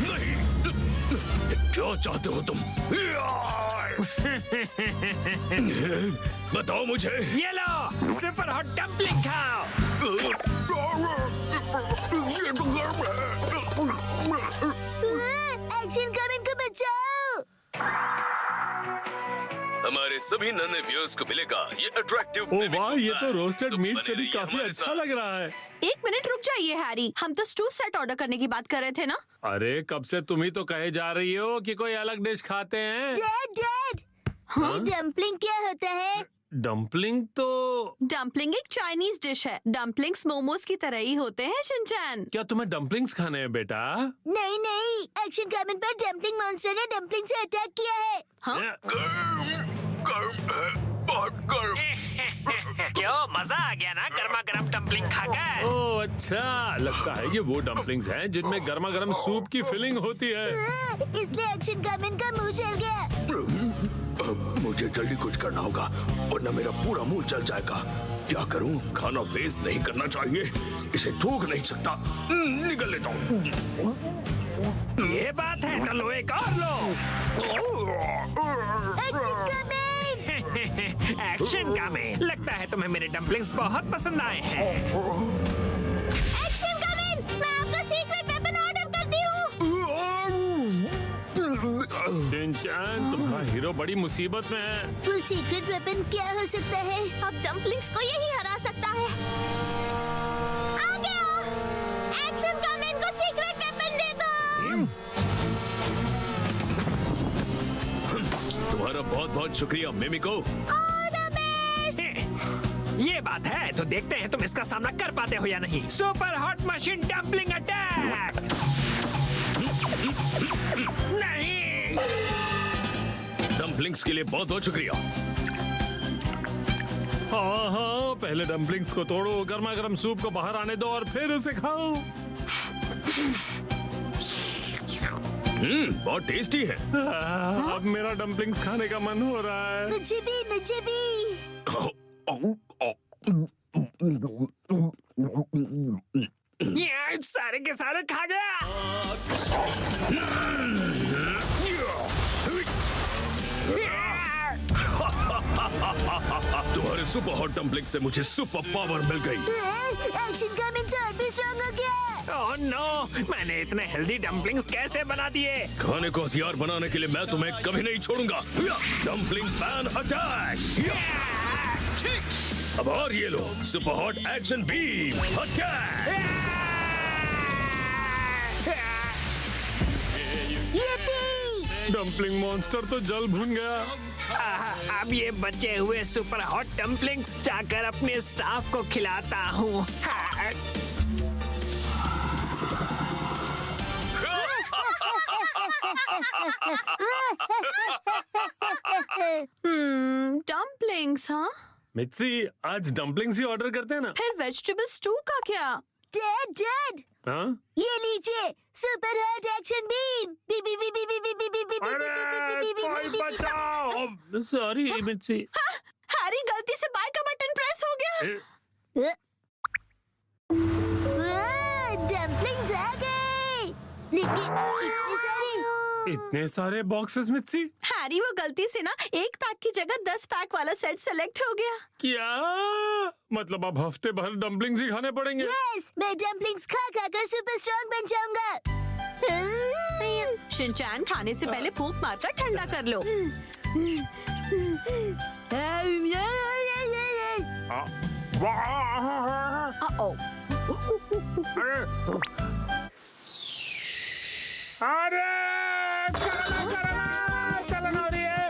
नहीं, क्या चाहते हो तुम? बताओ मुझे। ये लो सुपर हॉट डम्पलिंग खाओ। एक्शन कमेंट को बचाओ। हमारे सभी नन्हे व्यूअर्स को मिलेगा ये अट्रैक्टिव। ओ वाह, ये तो रोस्टेड मीट से भी काफी अच्छा लग रहा है। एक मिनट रुक जाइए हैरी, हम तो स्टू सेट ऑर्डर करने की बात कर रहे थे ना? अरे कब से तुम ही तो कहे जा रही हो कि कोई अलग डिश खाते हैं। डैड डैड, ये डम्पलिंग क्या होता है? डम्पलिंग तो डम्पलिंग एक चाइनीज डिश है। डम्पलिंग्स मोमोज की तरह ही होते हैं शिनचैन। क्या तुम्हें डम्पलिंग्स खाने हैं बेटा? नहीं नहीं, एक्शन कमेंट पर डम्पलिंग मॉन्स्टर ने डम्पलिंग से अटैक किया है। हाँ? गर्म है, बहुत गर्म। क्यों मजा आ गया ना गर्मा गर्म डम्पलिंग खाकर? ओह अच्छा, लगता है ये वो डम्पलिंग्स हैं जिनमें गर्मा गर्म सूप की फिलिंग होती है। इसलिए एक्शन कमेंट का मुंह जल गया। मुझे जल्दी कुछ करना होगा वरना मेरा पूरा मुंह जल जाएगा। क्या करूं? खाना वेस्ट नहीं करना चाहिए, इसे थूक नहीं सकता। निकल लेता हूँ। ये बात है तो लो एक और लो। एक्शन कमेंट, लगता है तुम्हें मेरे डम्पलिंग्स बहुत पसंद आए हैं। एक्शन कमेंट, मैं आपका सीक्रेट वेपन ऑर्डर करती हूँ। शिनचैन, तुम्हारा हीरो बड़ी मुसीबत में है। वो सीक्रेट वेपन क्या हो सकता है? अब डम्पलिंग्स को यही हरा सकता है। आ गया। एक्शन कमेंट को सीक्रेट वेपन दे दो। तुम्हारा बहुत बहुत शुक्रिया मिमिको। All the best. ये बात है तो देखते हैं तुम इसका सामना कर पाते हो या नहीं। Super hot machine dumpling attack. नहीं, डम्पलिंग्स के लिए बहुत बहुत शुक्रिया। हाँ हाँ, पहले डम्पलिंग्स को तोड़ो, गर्मा गर्म सूप को बाहर आने दो और फिर उसे खाओ। बहुत टेस्टी है। अब मेरा डम्पलिंग्स खाने का मन हो रहा है। मुझे भी। ये सारे के सारे खा गया। तुम्हारे सुपर हॉट डम्पलिंग से मुझे सुपर पावर मिल गई। एक्शन का मिनट भी स्ट्रांग हो गया। ओह नो, मैंने इतने हेल्दी डम्पलिंग्स कैसे बना दिए? खाने को हथियार बनाने के लिए मैं तुम्हें कभी नहीं छोड़ूंगा। Dumpling pan attack. अब और ये लो super hot action beam attack. Dumpling monster तो जल भून गया। अब ये बचे हुए सुपर हॉट डम्पलिंग्स जाकर अपने स्टाफ को खिलाता हूँ। डम्पलिंग्स, हाँ? मित्सी, आज डम्पलिंग्स ही ऑर्डर करते हैं ना? फिर वेजिटेबल स्टू का क्या? डैड, हाँ? ये लीजिए सुपर हॉट एक्शन बीम। बी बी बी बी बी बी बी बी बी अरे कोई बचाओ। सॉरी मित्सी। हैरी, गलती से बाय का बटन प्रेस हो गया। डम्पलिंग्स आ गए, लेकिन इतने सारे बॉक्सेस मित्सी। हैरी, वो गलती से ना एक पैक की जगह 10 पैक वाला सेट सेलेक्ट हो गया। क्या मतलब अब हफ्ते भर डम्पलिंग्स ही खाने पड़ेंगे? यस, मैं डम्पलिंग्स खा कर सुपर स्ट्रांग बन जाऊंगा। शिनचैन, खाने से पहले फूंक मारकर ठंडा कर लो। अरे चलन हो रही है,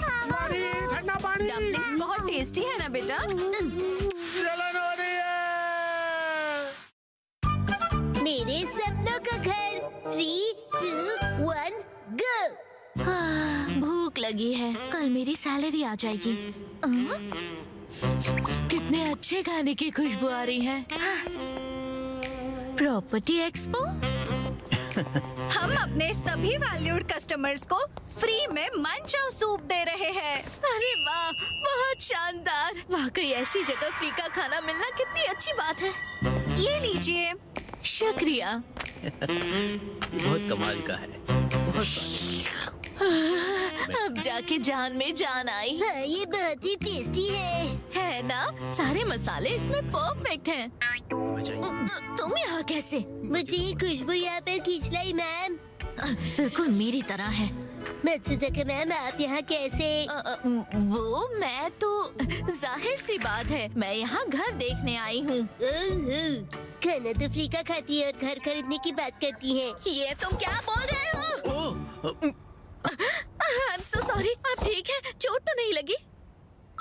ठंडा पानी। डम्पलिंग्स बहुत टेस्टी है ना बेटा? चलन हो रही है। मेरे सपनों का घर। 3, 2, 1 गो। भूख लगी है, कल मेरी सैलरी आ जाएगी। कितने अच्छे खाने की खुशबू आ रही है। Property expo. हम अपने सभी वैल्यूड कस्टमर्स को फ्री में मंचाओ सूप दे रहे हैं। अरे वाह, बहुत शानदार। वाकई ऐसी जगह फ्री का खाना मिलना कितनी अच्छी बात है। ये लीजिए। शुक्रिया। बहुत कमाल का है, बहुत अब जाके जान में जान आई। हाँ, ये बहुत ही टेस्टी है ना? सारे मसाले इसमें परफेक्ट हैं। तुम यहाँ कैसे? मुझे ये खुशबू यहाँ पर खींच लाई मैम। बिल्कुल मेरी तरह है। मत्सुजाका मैम, आप यहाँ कैसे? वो मैं तो जाहिर सी बात है, मैं यहाँ घर देखने आई हूँ। खाना तो फ्री का खाती है और घर खरीदने की बात करती है। ये तुम क्या बोल रहे हो? I'm so sorry, आप ठीक है? चोट तो नहीं लगी?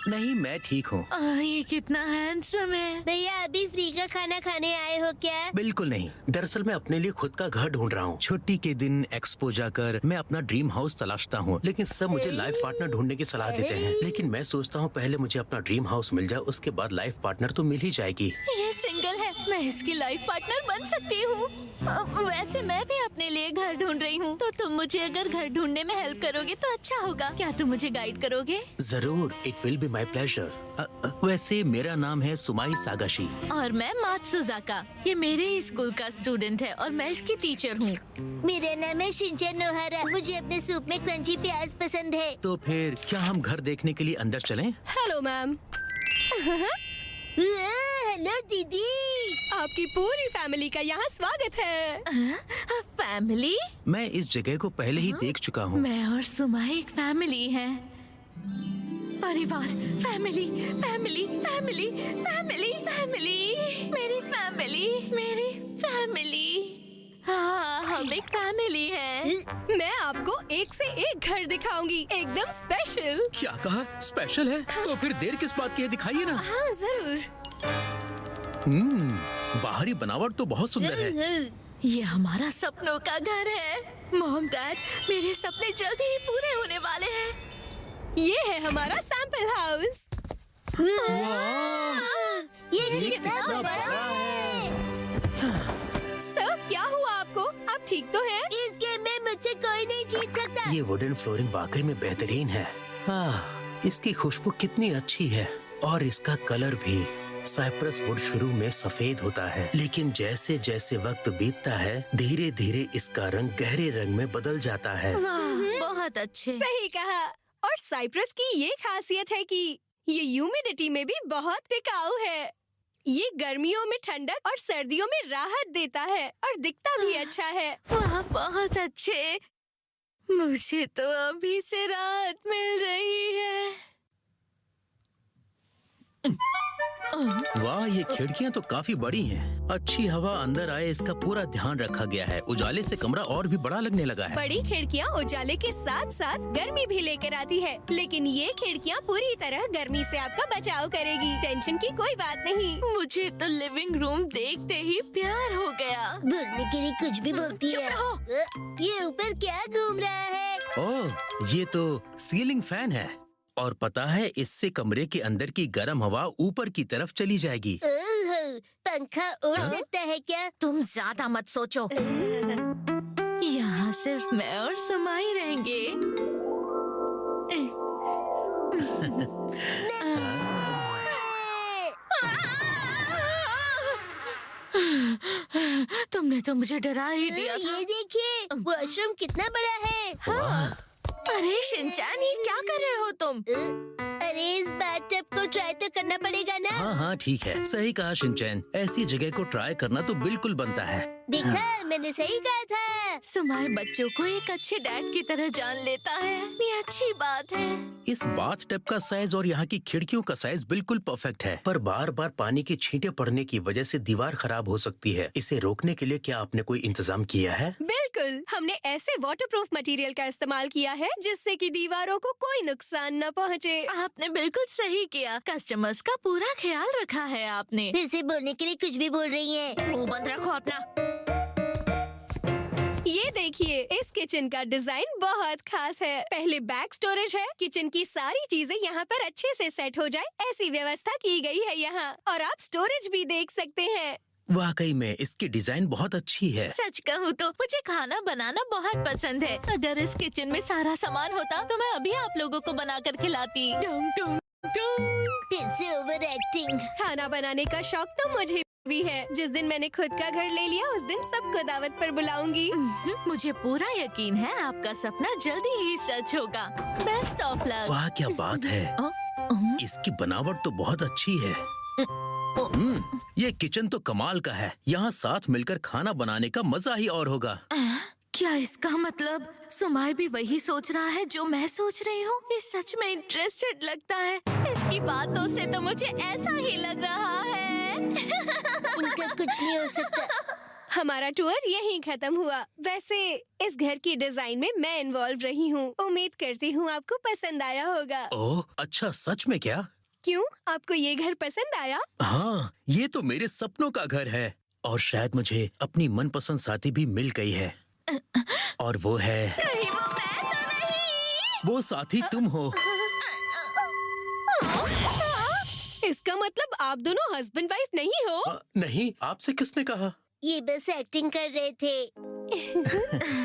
नहीं, मैं ठीक हूँ। ये कितना हैंडसम है। भैया, अभी फ्री का खाना खाने आए हो क्या? बिल्कुल नहीं, दरअसल मैं अपने लिए खुद का घर ढूंढ रहा हूँ। छुट्टी के दिन एक्सपो जाकर मैं अपना ड्रीम हाउस तलाशता हूँ, लेकिन सब मुझे लाइफ पार्टनर ढूंढने की सलाह देते हैं। लेकिन मैं सोचता हूँ पहले मुझे अपना ड्रीम हाउस मिल जाए, उसके बाद लाइफ पार्टनर तो मिल ही जाएगी। ये सिंगल है, मैं इसकी लाइफ पार्टनर बन सकती हूँ। वैसे मैं भी अपने लिए घर ढूंढ रही हूँ, तो तुम मुझे अगर घर ढूंढने में हेल्प करोगे तो अच्छा होगा। क्या तुम मुझे गाइड करोगे? जरूर, it will be my pleasure. वैसे मेरा नाम है सुमाई सागाशी। और मैं मात्सुजाका। ये मेरे ही स्कूल का स्टूडेंट है और मैं इसकी टीचर हूँ। मेरा नाम है शिनचैन नोहारा। मुझे अपने सूप में क्रंची प्याज पसंद है। तो फिर क्या हम घर देखने के लिए अंदर चलें? Hello ma'am. हेलो दीदी, आपकी पूरी फैमिली का यहाँ स्वागत है। फैमिली? मैं इस जगह को पहले ही देख चुका हूँ। मैं और सुमाई एक फैमिली है। परिवार, family, family, family, family, family, मेरी फैमिली, मेरी फैमिली। हाँ, हम एक फैमिली है। मैं आपको एक से एक घर दिखाऊंगी, एकदम स्पेशल। क्या कहा? स्पेशल है? तो फिर देर किस बात की है, दिखाइए ना। हाँ जरूर। बाहरी बनावट तो बहुत सुंदर है। ये हमारा सपनों का घर है। मॉम डैड, मेरे सपने जल्दी ही पूरे होने वाले हैं। ये है हमारा सैंपल हाउस। ये कितना बड़ा है। सर, क्या हुआ आपको? आप ठीक तो हैं? इस गेम में मुझसे कोई नहीं जीत सकता। ये वुडन फ्लोरिंग वाकई में बेहतरीन है। इसकी खुशबू कितनी अच्छी है और इसका कलर भी। साइप्रस वुड शुरू में सफेद होता है, लेकिन जैसे जैसे वक्त बीतता है धीरे धीरे इसका रंग गहरे रंग में बदल जाता है। वाह, बहुत अच्छे। सही कहा। और साइप्रस की ये खासियत है कि ये ह्यूमिडिटी में भी बहुत टिकाऊ है। ये गर्मियों में ठंडक और सर्दियों में राहत देता है और दिखता भी अच्छा है। वाह, बहुत अच्छे। मुझे तो अभी से राहत मिल रही है। वाह, ये खिड़कियाँ तो काफी बड़ी हैं। अच्छी हवा अंदर आए इसका पूरा ध्यान रखा गया है। उजाले से कमरा और भी बड़ा लगने लगा है। बड़ी खिड़कियाँ उजाले के साथ साथ गर्मी भी लेकर आती है, लेकिन ये खिड़कियाँ पूरी तरह गर्मी से आपका बचाव करेगी। टेंशन की कोई बात नहीं। मुझे तो लिविंग रूम देखते ही प्यार हो गया। बोलने के लिए कुछ भी बोलती है। ये ऊपर क्या घूम रहा है? ओह, ये तो सीलिंग फैन है और पता है इससे कमरे के अंदर की गर्म हवा ऊपर की तरफ चली जाएगी। ओह, पंखा उड़ सकता है क्या? तुम ज्यादा मत सोचो। यहाँ सिर्फ मैं और समाई रहेंगे। तुमने तो मुझे डरा ही दिया था। ये देखिए, वॉशरूम कितना बड़ा है। हाँ। अरे शिनचैन, ये क्या कर रहे हो तुम? अरे इस बाथटब को ट्राई तो करना पड़ेगा ना। हाँ हाँ ठीक है, सही कहा शिनचैन। ऐसी जगह को ट्राई करना तो बिल्कुल बनता है। देखा, मैंने सही कहा था। सुमाई बच्चों को एक अच्छे डैड की तरह जान लेता है। ये अच्छी बात है। इस बाथ टब का साइज और यहाँ की खिड़कियों का साइज बिल्कुल परफेक्ट है, पर बार बार पानी की छींटे पड़ने की वजह से दीवार खराब हो सकती है। इसे रोकने के लिए क्या आपने कोई इंतजाम किया है? बिल्कुल, हमने ऐसे वाटरप्रूफ मटेरियल का इस्तेमाल किया है जिससे कि दीवारों को कोई नुकसान न पहुँचे। आपने बिल्कुल सही किया। कस्टमर्स का पूरा ख्याल रखा है आपने। फिर से बोलने के लिए कुछ भी बोल रही है। मुंह बंद रखो अपना। ये देखिए, इस किचन का डिजाइन बहुत खास है। पहले बैक स्टोरेज है, किचन की सारी चीजें यहाँ पर अच्छे से सेट हो जाए ऐसी व्यवस्था की गई है यहाँ। और आप स्टोरेज भी देख सकते हैं। वाकई में इसकी डिजाइन बहुत अच्छी है। सच कहूँ तो मुझे खाना बनाना बहुत पसंद है। अगर इस किचन में सारा सामान होता तो मैं अभी आप लोगों को बनाकर खिलाती। फिर से ओवर एक्टिंग। खाना बनाने का शौक तो मुझे भी है। जिस दिन मैंने खुद का घर ले लिया उस दिन सबको दावत पर बुलाऊंगी। मुझे पूरा यकीन है आपका सपना जल्दी ही सच होगा। Best of luck. वाह, क्या बात है। इसकी बनावट तो बहुत अच्छी है। ये किचन तो कमाल का है। यहाँ साथ मिलकर खाना बनाने का मजा ही और होगा। क्या इसका मतलब सुमाई भी वही सोच रहा है जो मैं सोच रही हूँ? ये सच में इंटरेस्टेड लगता है। इसकी बातों से तो मुझे ऐसा ही लग रहा है। उनका कुछ नहीं हो सकता। हमारा टूर यहीं खत्म हुआ। वैसे इस घर की डिजाइन में मैं इन्वॉल्व रही हूँ। उम्मीद करती हूँ आपको पसंद आया होगा। ओह अच्छा, सच में क्या? क्यों, आपको ये घर पसंद आया? हाँ, ये तो मेरे सपनों का घर है और शायद मुझे अपनी मनपसंद साथी भी मिल गई है। और वो है, कहीं वो मैं तो नहीं? वो साथी तुम हो। इसका मतलब आप दोनों हस्बैंड वाइफ नहीं हो? नहीं, आपसे किसने कहा? ये बस एक्टिंग कर रहे थे।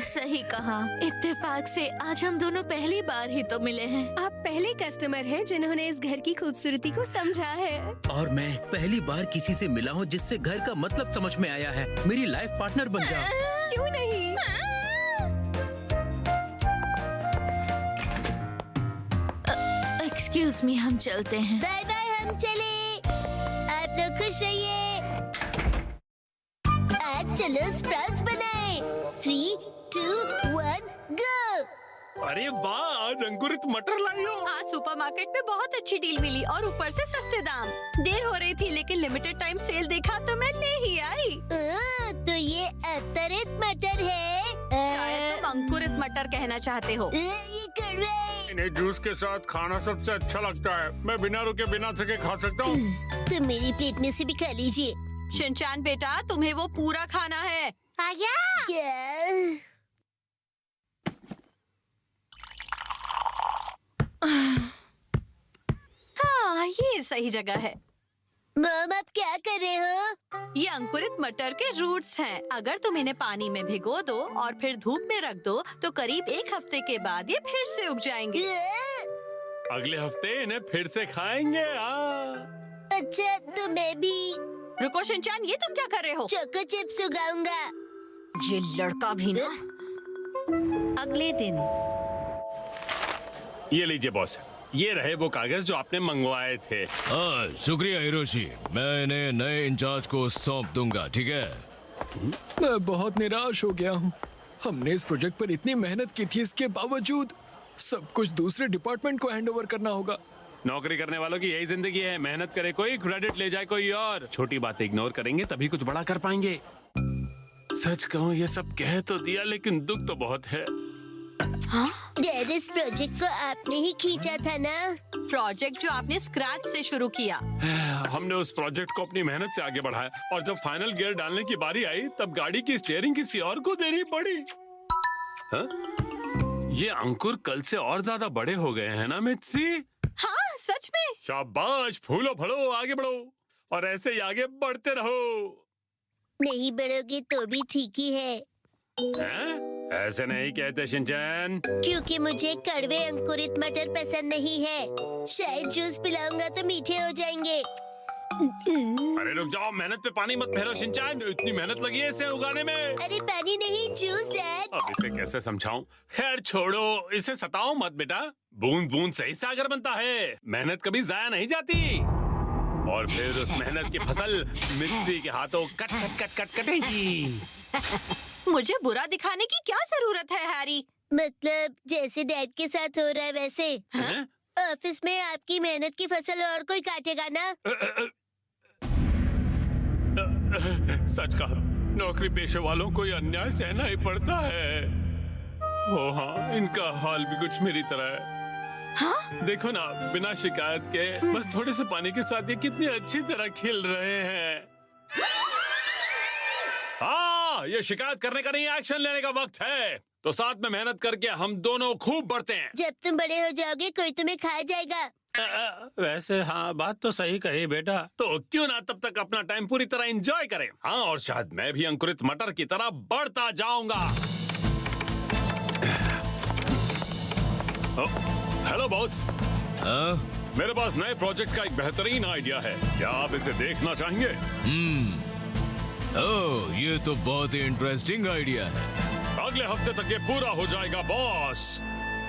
सही कहा। इत्तेफाक से आज हम दोनों पहली बार ही तो मिले हैं। आप पहले कस्टमर हैं जिन्होंने इस घर की खूबसूरती को समझा है। और मैं पहली बार किसी से मिला हूँ जिससे घर का मतलब समझ में आया है। मेरी लाइफ पार्टनर बन जाओ। क्यों नहीं? एक्सक्यूज मी, हम चलते हैं। बाय बाय, हम चले। आप लोग खुश रहिए। आज चलो स्प्राउट्स बनाए। 3, 2, 1, गो। अरे वाह, आज अंकुरित मटर लाई हो। आज सुपरमार्केट में बहुत अच्छी डील मिली और ऊपर से सस्ते दाम। देर हो रही थी लेकिन लिमिटेड टाइम सेल देखा तो मैं ले ही आई। तो ये अंकुरित मटर है। शायद तुम अंकुरित मटर कहना चाहते हो। ये कड़वा है। इन्हें जूस के साथ खाना सबसे अच्छा लगता है। मैं बिना रुके बिना थके खा सकता हूँ। तो मेरी प्लेट में से भी खा लीजिए। शिनचान बेटा, तुम्हें वो पूरा खाना है। क्या? हाँ, ये सही जगह है। मॉम, आप क्या कर रहे हो? ये अंकुरित मटर के रूट्स हैं। अगर तुम इन्हें पानी में भिगो दो और फिर धूप में रख दो तो करीब 1 हफ्ते के बाद ये फिर से उग जाएंगे। अगले हफ्ते इन्हें फिर से खाएंगे। अच्छा तो मैं भी रुको शिनचान, ये तुम क्या कर रहे हो? चोको चिप्स उगाऊंगा। ये लड़का भी ना। अगले दिन ये लीजिए बॉस, ये रहे वो कागज जो आपने मंगवाए थे। हाँ, शुक्रिया हिरोशी। मैं इन्हें नए इंचार्ज को सौंप दूंगा, ठीक है? मैं बहुत निराश हो गया हूँ। हमने इस प्रोजेक्ट पर इतनी मेहनत की थी, इसके बावजूद सब कुछ दूसरे डिपार्टमेंट को हैंड ओवर करना होगा। नौकरी करने वालों की यही जिंदगी है, मेहनत करे कोई, क्रेडिट ले जाए कोई और। छोटी बातें इग्नोर करेंगे तभी कुछ बड़ा कर पाएंगे। सच कहूँ ये सब कह तो दिया, लेकिन दुख तो बहुत है। डैड, इस प्रोजेक्ट को आपने ही खींचा था ना? प्रोजेक्ट जो आपने स्क्रैच से शुरू किया। हमने उस प्रोजेक्ट को अपनी मेहनत से आगे बढ़ाया, और जब फाइनल गियर डालने की बारी आई तब गाड़ी की स्टीयरिंग किसी और को देनी पड़ी। हाँ? ये अंकुर कल से और ज्यादा बड़े हो गए हैं ना मित्सी? हाँ सच में। शाबाश, फूलो फलो, आगे बढ़ो और ऐसे ही आगे बढ़ते रहो। नहीं बढ़ोगे तो भी ठीक ही है। ऐसे नहीं कहते शिनचैन। क्योंकि मुझे कड़वे अंकुरित मटर पसंद नहीं है। शायद जूस पिलाऊंगा तो मीठे हो जाएंगे। अरे रुक जाओ, मेहनत पे पानी मत फेरो शिनचैन, इतनी मेहनत लगी है इसे उगाने में। अरे पानी नहीं, जूस डैड। अब इसे कैसे समझाऊं? खैर छोड़ो, इसे सताओ मत बेटा। बूंद बूंद से ही सागर बनता है, मेहनत कभी जाया नहीं जाती। और फिर उस मेहनत की फसल मित्सी के हाथों कट कट कट कट कटेगी। मुझे बुरा दिखाने की क्या जरूरत है हैरी? मतलब जैसे डैड के साथ हो रहा है वैसे। ऑफिस में आपकी मेहनत की फसल और कोई काटेगा ना? सच कहा, नौकरी पेशे वालों को अन्याय सहना ही पड़ता है। ओ हाँ, इनका हाल भी कुछ मेरी तरह है। हाँ? देखो ना, बिना शिकायत के बस थोड़े से पानी के साथ ये कितनी अच्छी तरह खिल रहे हैं। हाँ, ये शिकायत करने का नहीं, एक्शन लेने का वक्त है। तो साथ में मेहनत करके हम दोनों खूब बढ़ते हैं। जब तुम बड़े हो जाओगे कोई तुम्हें खा जाएगा। वैसे हाँ, बात तो सही कही बेटा। तो क्यों ना तब तक अपना टाइम पूरी तरह एंजॉय करें। हाँ, और शायद मैं भी अंकुरित मटर की तरह बढ़ता जाऊंगा। Hello boss. मेरे पास नए प्रोजेक्ट का एक बेहतरीन आइडिया है, क्या आप इसे देखना चाहेंगे? ओह, ये तो बहुत ही इंटरेस्टिंग आइडिया है। अगले हफ्ते तक ये पूरा हो जाएगा बॉस।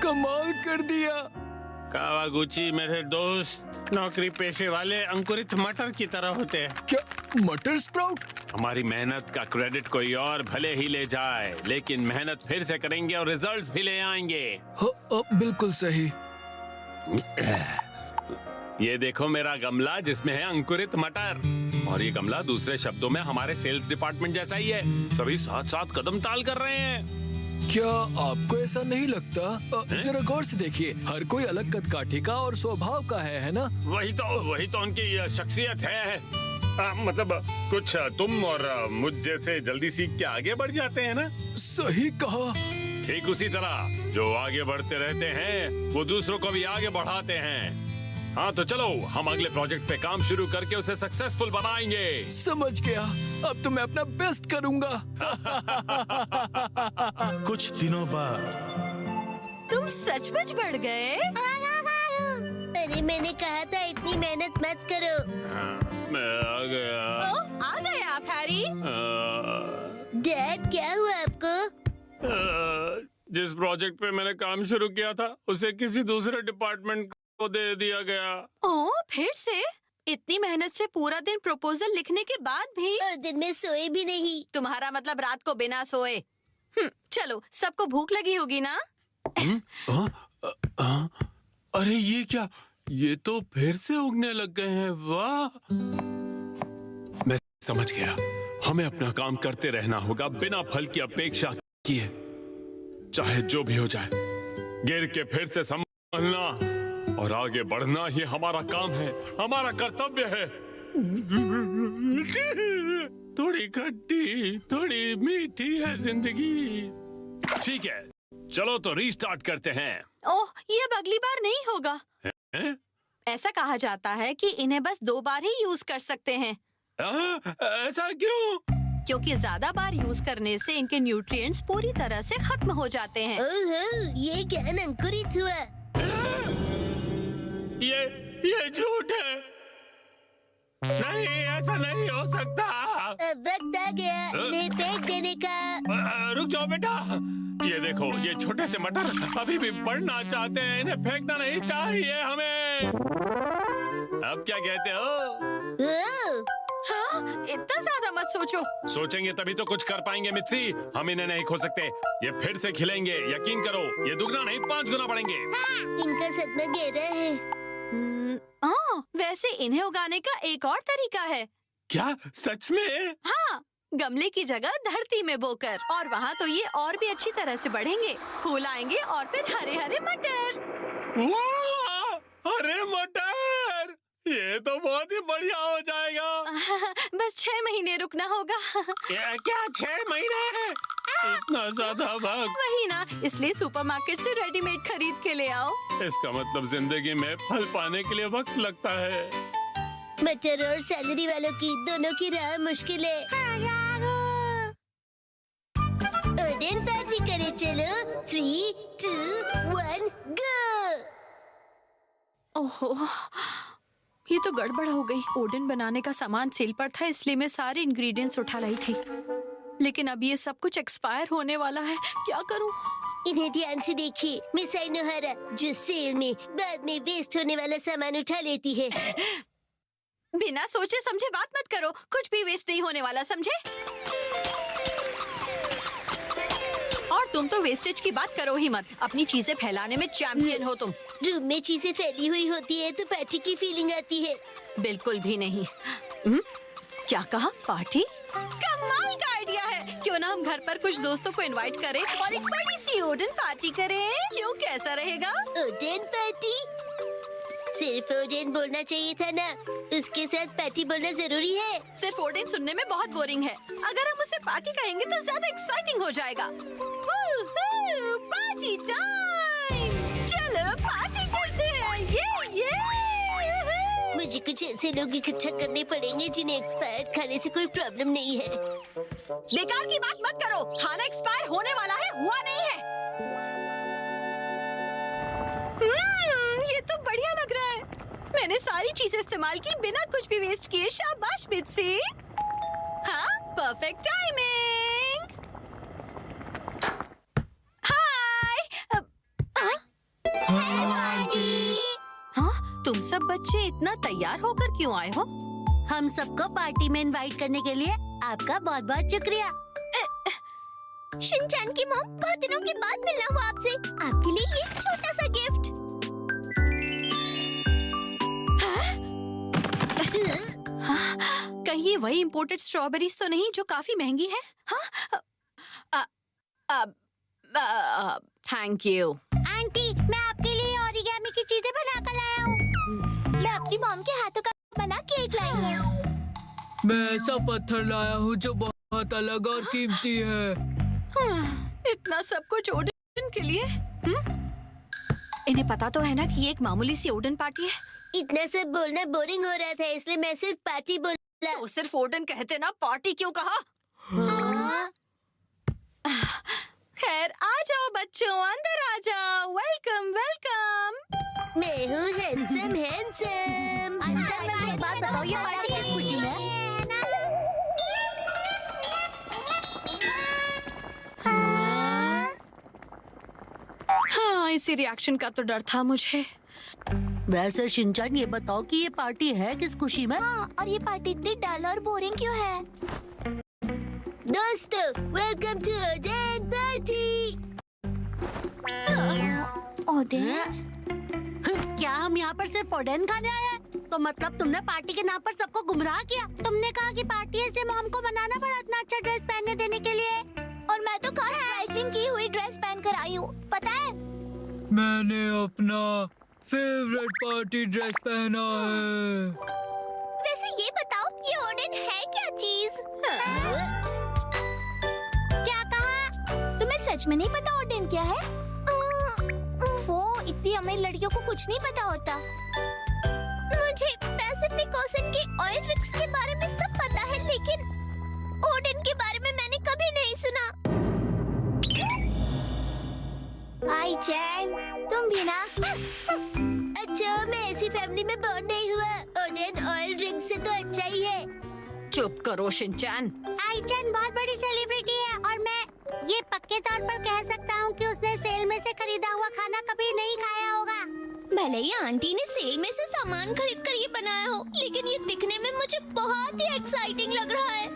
कमाल कर दिया। कावागुची मेरे दोस्त, नौकरी पेशे वाले अंकुरित मटर की तरह होते हैं। क्या मटर स्प्राउट? हमारी मेहनत का क्रेडिट कोई और भले ही ले जाए, लेकिन मेहनत फिर से करेंगे और रिजल्ट्स भी ले आएंगे। बिल्कुल सही। ये देखो मेरा गमला जिसमें है अंकुरित मटर, और ये गमला दूसरे शब्दों में हमारे सेल्स डिपार्टमेंट जैसा ही है। सभी साथ साथ कदम ताल कर रहे हैं। क्या आपको ऐसा नहीं लगता? जरा गौर से देखिए, हर कोई अलग कदकाठी का और स्वभाव का है ना? वही तो उनकी शख्सियत है। मतलब कुछ तुम और मुझ जैसे जल्दी सीख के आगे बढ़ जाते हैं ना। सही कहा। ठीक उसी तरह जो आगे बढ़ते रहते हैं वो दूसरों को भी आगे बढ़ाते हैं। हाँ तो चलो, हम अगले प्रोजेक्ट पे काम शुरू करके उसे सक्सेसफुल बनाएंगे। समझ गया, अब तो मैं अपना बेस्ट करूंगा। कुछ दिनों बाद। तुम सचमुच बढ़ गए? अरे मैंने कहा था इतनी मेहनत मत करो। मैं आ गया। आ गए आप हैरी? डैड क्या हुआ आपको? जिस प्रोजेक्ट पे मैंने काम शुरू किया था उसे किसी दूसरे डिपार्टमेंट को दे दिया गया। ओह, फिर से? इतनी मेहनत से पूरा दिन प्रपोजल लिखने के बाद भी? और दिन में सोए भी नहीं। तुम्हारा मतलब रात को बिना सोए। चलो, सबको भूख लगी होगी ना? अरे ये क्या, ये तो फिर से उगने लग गए हैं। वाह, मैं समझ गया, हमें अपना काम करते रहना होगा बिना फल की अपेक्षा किए, चाहे जो भी हो जाए। गिर के फिर से संभलना और आगे बढ़ना ही हमारा काम है, हमारा कर्तव्य है। थोड़ी खट्टी थोड़ी मीठी है जिंदगी। ठीक है, चलो तो रीस्टार्ट करते हैं। ओह, ये अब अगली बार नहीं होगा। ऐसा कहा जाता है कि इन्हें बस 2 बार ही यूज कर सकते हैं। ऐसा क्यों? क्योंकि ज्यादा बार यूज करने से इनके न्यूट्रिएंट्स पूरी तरह से खत्म हो जाते हैं। ओह, ये ज्ञान अंकुरित हुआ। ये झूठ है। नहीं, ऐसा नहीं हो सकता। वक्त आ गया इन्हें फेंक देने का। रुक जाओ बेटा, ये देखो, ये छोटे से मटर अभी भी बढ़ना चाहते हैं, इन्हें फेंकना नहीं चाहिए हमें। अब क्या कहते हो? हाँ, इतना ज्यादा मत सोचो। सोचेंगे तभी तो कुछ कर पाएंगे मित्सी। हम इन्हें नहीं खो सकते, ये फिर से खिलेंगे, यकीन करो। ये दुगना नहीं 5 गुना बढ़ेंगे। इनका सदमा गहरा है। वैसे इन्हें उगाने का एक और तरीका है। क्या सच में? हाँ, गमले की जगह धरती में बोकर, और वहाँ तो ये और भी अच्छी तरह से बढ़ेंगे, फूल आएंगे और फिर हरे हरे मटर। वाह! हरे मटर! ये तो बहुत ही बढ़िया हो जाएगा। बस 6 महीने रुकना होगा। क्या 6 महीने? इतना ज्यादा वक्त? वही ना, इसलिए सुपरमार्केट से रेडीमेड खरीद के ले आओ। इसका मतलब जिंदगी में फल पाने के लिए वक्त लगता है। मटर और सैलरी वालों की दोनों की राह मुश्किल है। ओडेन पार्टी करे, चलो 3, 2, 1 गो। ओहो, ये तो गड़बड़ हो गई। ओडेन बनाने का सामान सेल पर था, इसलिए मैं सारे इंग्रेडिएंट्स उठा लाई थी, लेकिन अब ये सब कुछ एक्सपायर होने वाला है। क्या करूं? इन्हें ध्यान से देखिए, मिस आइनोहारा जो सेल में बाद में वेस्ट होने वाला सामान उठा लेती है। बिना सोचे समझे बात मत करो, कुछ भी वेस्ट नहीं होने वाला, समझे? और तुम तो वेस्टेज की बात करो ही मत। अपनी चीजें फैलाने में चैंपियन हो तुम। रूम में चीजें फैली हुई होती है तो पार्टी की फीलिंग आती है। बिल्कुल भी नहीं। क्या कहा? पार्टी? कमाल का आइडिया है। क्यों ना हम घर पर कुछ दोस्तों को इनवाइट करें और एक बड़ी सी ओडेन पार्टी करें? क्यों, कैसा रहेगा? Odean party? सिर्फ ओडेन बोलना चाहिए था ना, उसके साथ पार्टी बोलना जरूरी है। सिर्फ ओडेन सुनने में बहुत बोरिंग है। अगर हम उसे पार्टी कहेंगे तो ज्यादा एक्साइटिंग हो जाएगा। Party time! चलो पार्टी करते हैं। ये मुझे कुछ ऐसे लोग इकट्ठा करने पड़ेंगे जिन्हें एक्सपायर्ड खाने से कोई प्रॉब्लम नहीं है। बेकार की बात मत करो, खाना एक्सपायर होने वाला है, हुआ नहीं है। ये तो बढ़िया लग रहा है। मैंने सारी चीजें इस्तेमाल की बिना कुछ भी वेस्ट किए। शाबाश मित्सी। हाँ, परफेक्ट टाइमिंग। हाय। हाँ, तुम सब बच्चे इतना तैयार होकर क्यों आए हो? हम सबको पार्टी में इनवाइट करने के लिए आपका बहुत बहुत शुक्रिया। शिनचैन की मॉम, बहुत दिनों के बाद मिलना हुआ आपसे। आपके लिए ये छोटा सा गिफ्ट। कहीं ये वही इम्पोर्टेड स्ट्रॉबेरीज तो नहीं जो काफी महंगी है? थैंक यू आंटी, मैं आपके लिए ओरिगामी की चीजें बना कर लाया हूँ। मैं अपनी मॉम के हाथों का बना केक लाई हूँ। मैं ऐसा पत्थर लाया हूँ जो बहुत अलग और कीमती है। इतना सब कुछ ओडेन के लिए? इन्हें पता तो है ना कि ये एक मामूली सी ओडेन पार्टी है। इतना सब बोलना बोरिंग हो रहा था, इसलिए मैं सिर्फ पार्टी बोला। तो सिर्फ ओडेन कहते ना, पार्टी क्यों कहा? खैर, आ जाओ बच्चों, अंदर आ जाओ। Welcome welcome. मैं हूँ हैंडसम हैंडसम। एक बात बताओ, ये पार्टी किस खुशी में? हाँ, इसी रिएक्शन का तो डर था मुझे। वैसे शिनचैन, ये बताओ कि ये पार्टी है किस खुशी में? और ये पार्टी इतनी डल और बोरिंग क्यों है? दोस्तों, वेलकम टू ओडेन पार्टी। ओडेन? क्या हम यहाँ पर सिर्फ ओडेन खाने आए हैं? तो मतलब तुमने पार्टी के नाम पर सबको गुमराह किया। तुमने कहा कि पार्टी है इसलिए मॉम को मनाना पड़ा इतना अच्छा ड्रेस पहनने देने के लिए। और मैं तो खास प्राइसिंग की हुई ड्रेस पहन कर आई हूँ, पता है? मैंने अपना फेवरेट पार्टी ड्रेस पहना है। वैसे ये बताओ, ये ओडेन है क्या चीज? क्या कहा? तुम्हें सच में नहीं पता ओडेन क्या है? वो इतनी अमीर लड़कियों को कुछ नहीं पता होता। मुझे पैसिफिक ओशन के ऑयल रिग्स के बारे में सब पता है, लेकिन ओडेन के बारे में मैंने कभी नहीं सुना। हाय चैन, तुम भी ना? अच्छा, मैं ऐसी फैमिली में बॉर्न नहीं हुआ। ओडेन ऑयल ड्रिंक से तो अच्छा चुप करो शिनचैन। आईचैन बहुत बड़ी सेलिब्रिटी है और मैं ये पक्के तौर पर कह सकता हूँ कि उसने सेल में से खरीदा हुआ खाना कभी नहीं खाया होगा। भले ही आंटी ने सेल में से सामान खरीद कर ये बनाया हो, लेकिन ये दिखने में मुझे बहुत ही एक्साइटिंग लग रहा है।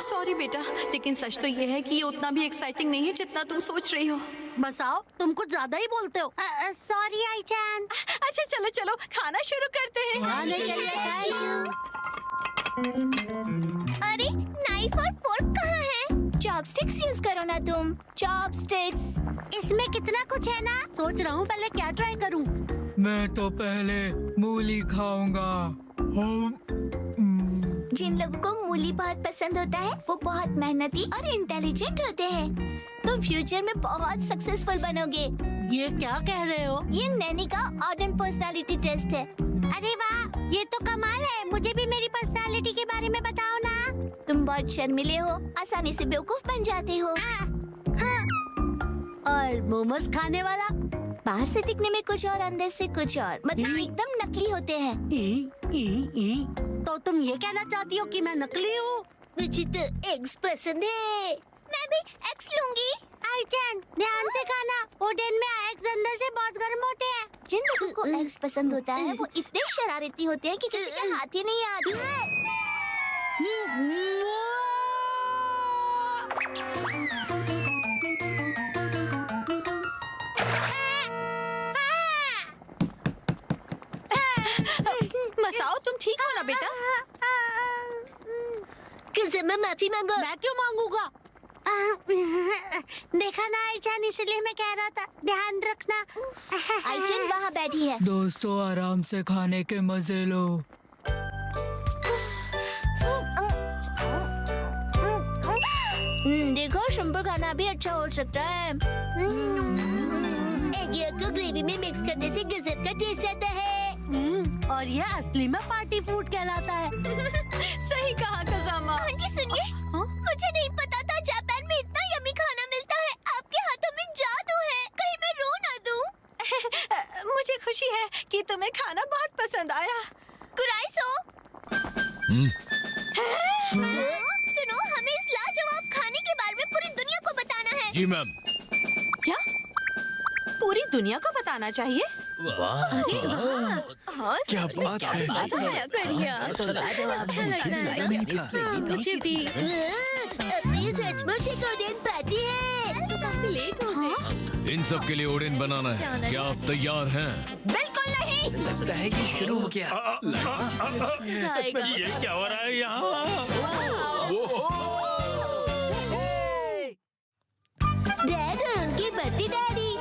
सॉरी बेटा, लेकिन सच तो ये है कि ये उतना भी एक्साइटिंग नहीं है जितना तुम सोच रही हो। बस आओ, तुम कुछ ज्यादा ही बोलते हो। सॉरी आईचैन। अच्छा चलो चलो खाना शुरू करते हैं। अरे नाइफ और फोर्क कहाँ है? चॉपस्टिक्स यूज करो ना तुम। चॉपस्टिक्स इसमें कितना कुछ है ना। सोच रहा हूँ पहले क्या ट्राई करूँ। मैं तो पहले मूली खाऊंगा। जिन लोगों को मूली बहुत पसंद होता है वो बहुत मेहनती और इंटेलिजेंट होते हैं। तुम फ्यूचर में बहुत सक्सेसफुल बनोगे। ये क्या कह रहे हो? ये नैनी का ऑर्डन पर्सनालिटी टेस्ट है। अरे वाह, ये तो कमाल है। मुझे भी मेरी पर्सनालिटी के बारे में बताओ ना। तुम बहुत शर्मीले हो, आसानी से बेवकूफ बन जाते हो। और मोमोज खाने वाला? बाहर से दिखने में कुछ और अंदर से कुछ और, मतलब एकदम नकली होते हैं। तो तुम ये कहना चाहती हो कि मैं नकली हूँ? मुझे तो एग्स पसंद है। मैं भी एग्स लूंगी। आईचैन ध्यान से खाना, ओडन में एग्स अंदर से बहुत गर्म होते हैं। जिन लोगों को एग्स पसंद होता है वो इतने शरारती होते हैं कि किसी के हाथ ही नहीं आते। मसाओ तुम ठीक हो ना बेटा? मैं माफी मांगो। मैं क्यों मांगूंगा? देखा ना आईचैन, इसलिए मैं कह रहा था ध्यान रखना। आईचैन वहाँ बैठी है। दोस्तों आराम से खाने के मजे लो। देखो सिंपल खाना भी अच्छा हो सकता है। एग येल्लो को ग्रेवी में मिक्स करने से गजब का टेस्ट आता है। और ये असली में पार्टी फूड कहलाता है। सही कहा कजामा। आंटी सुनिए, मुझे नहीं पता था जापान में इतना यम्मी खाना मिलता है। आपके हाथों में जादू है, कहीं मैं रो ना दूं। मुझे खुशी है कि तुम्हें खाना बहुत पसंद आया। कुराइसो, सुनो, हमें इस लाजवाब खाने के बारे में पूरी दुनिया को बताना है। जी मैम। क्या पूरी दुनिया को बताना चाहिए? अरे हाँ, क्या बात है। बढ़िया, अच्छा लग रहा है। मुझे भी। अपनी सचमुच एक ओडेन पार्टी है। काफी लेट हो गए। इन सब के लिए ओडेन बनाना है, क्या आप तैयार हैं? बिल्कुल नहीं। लगता है ये शुरू हो गया। ये क्या हो रहा है यहाँ? डैड और उनकी बर्थडे डैडी।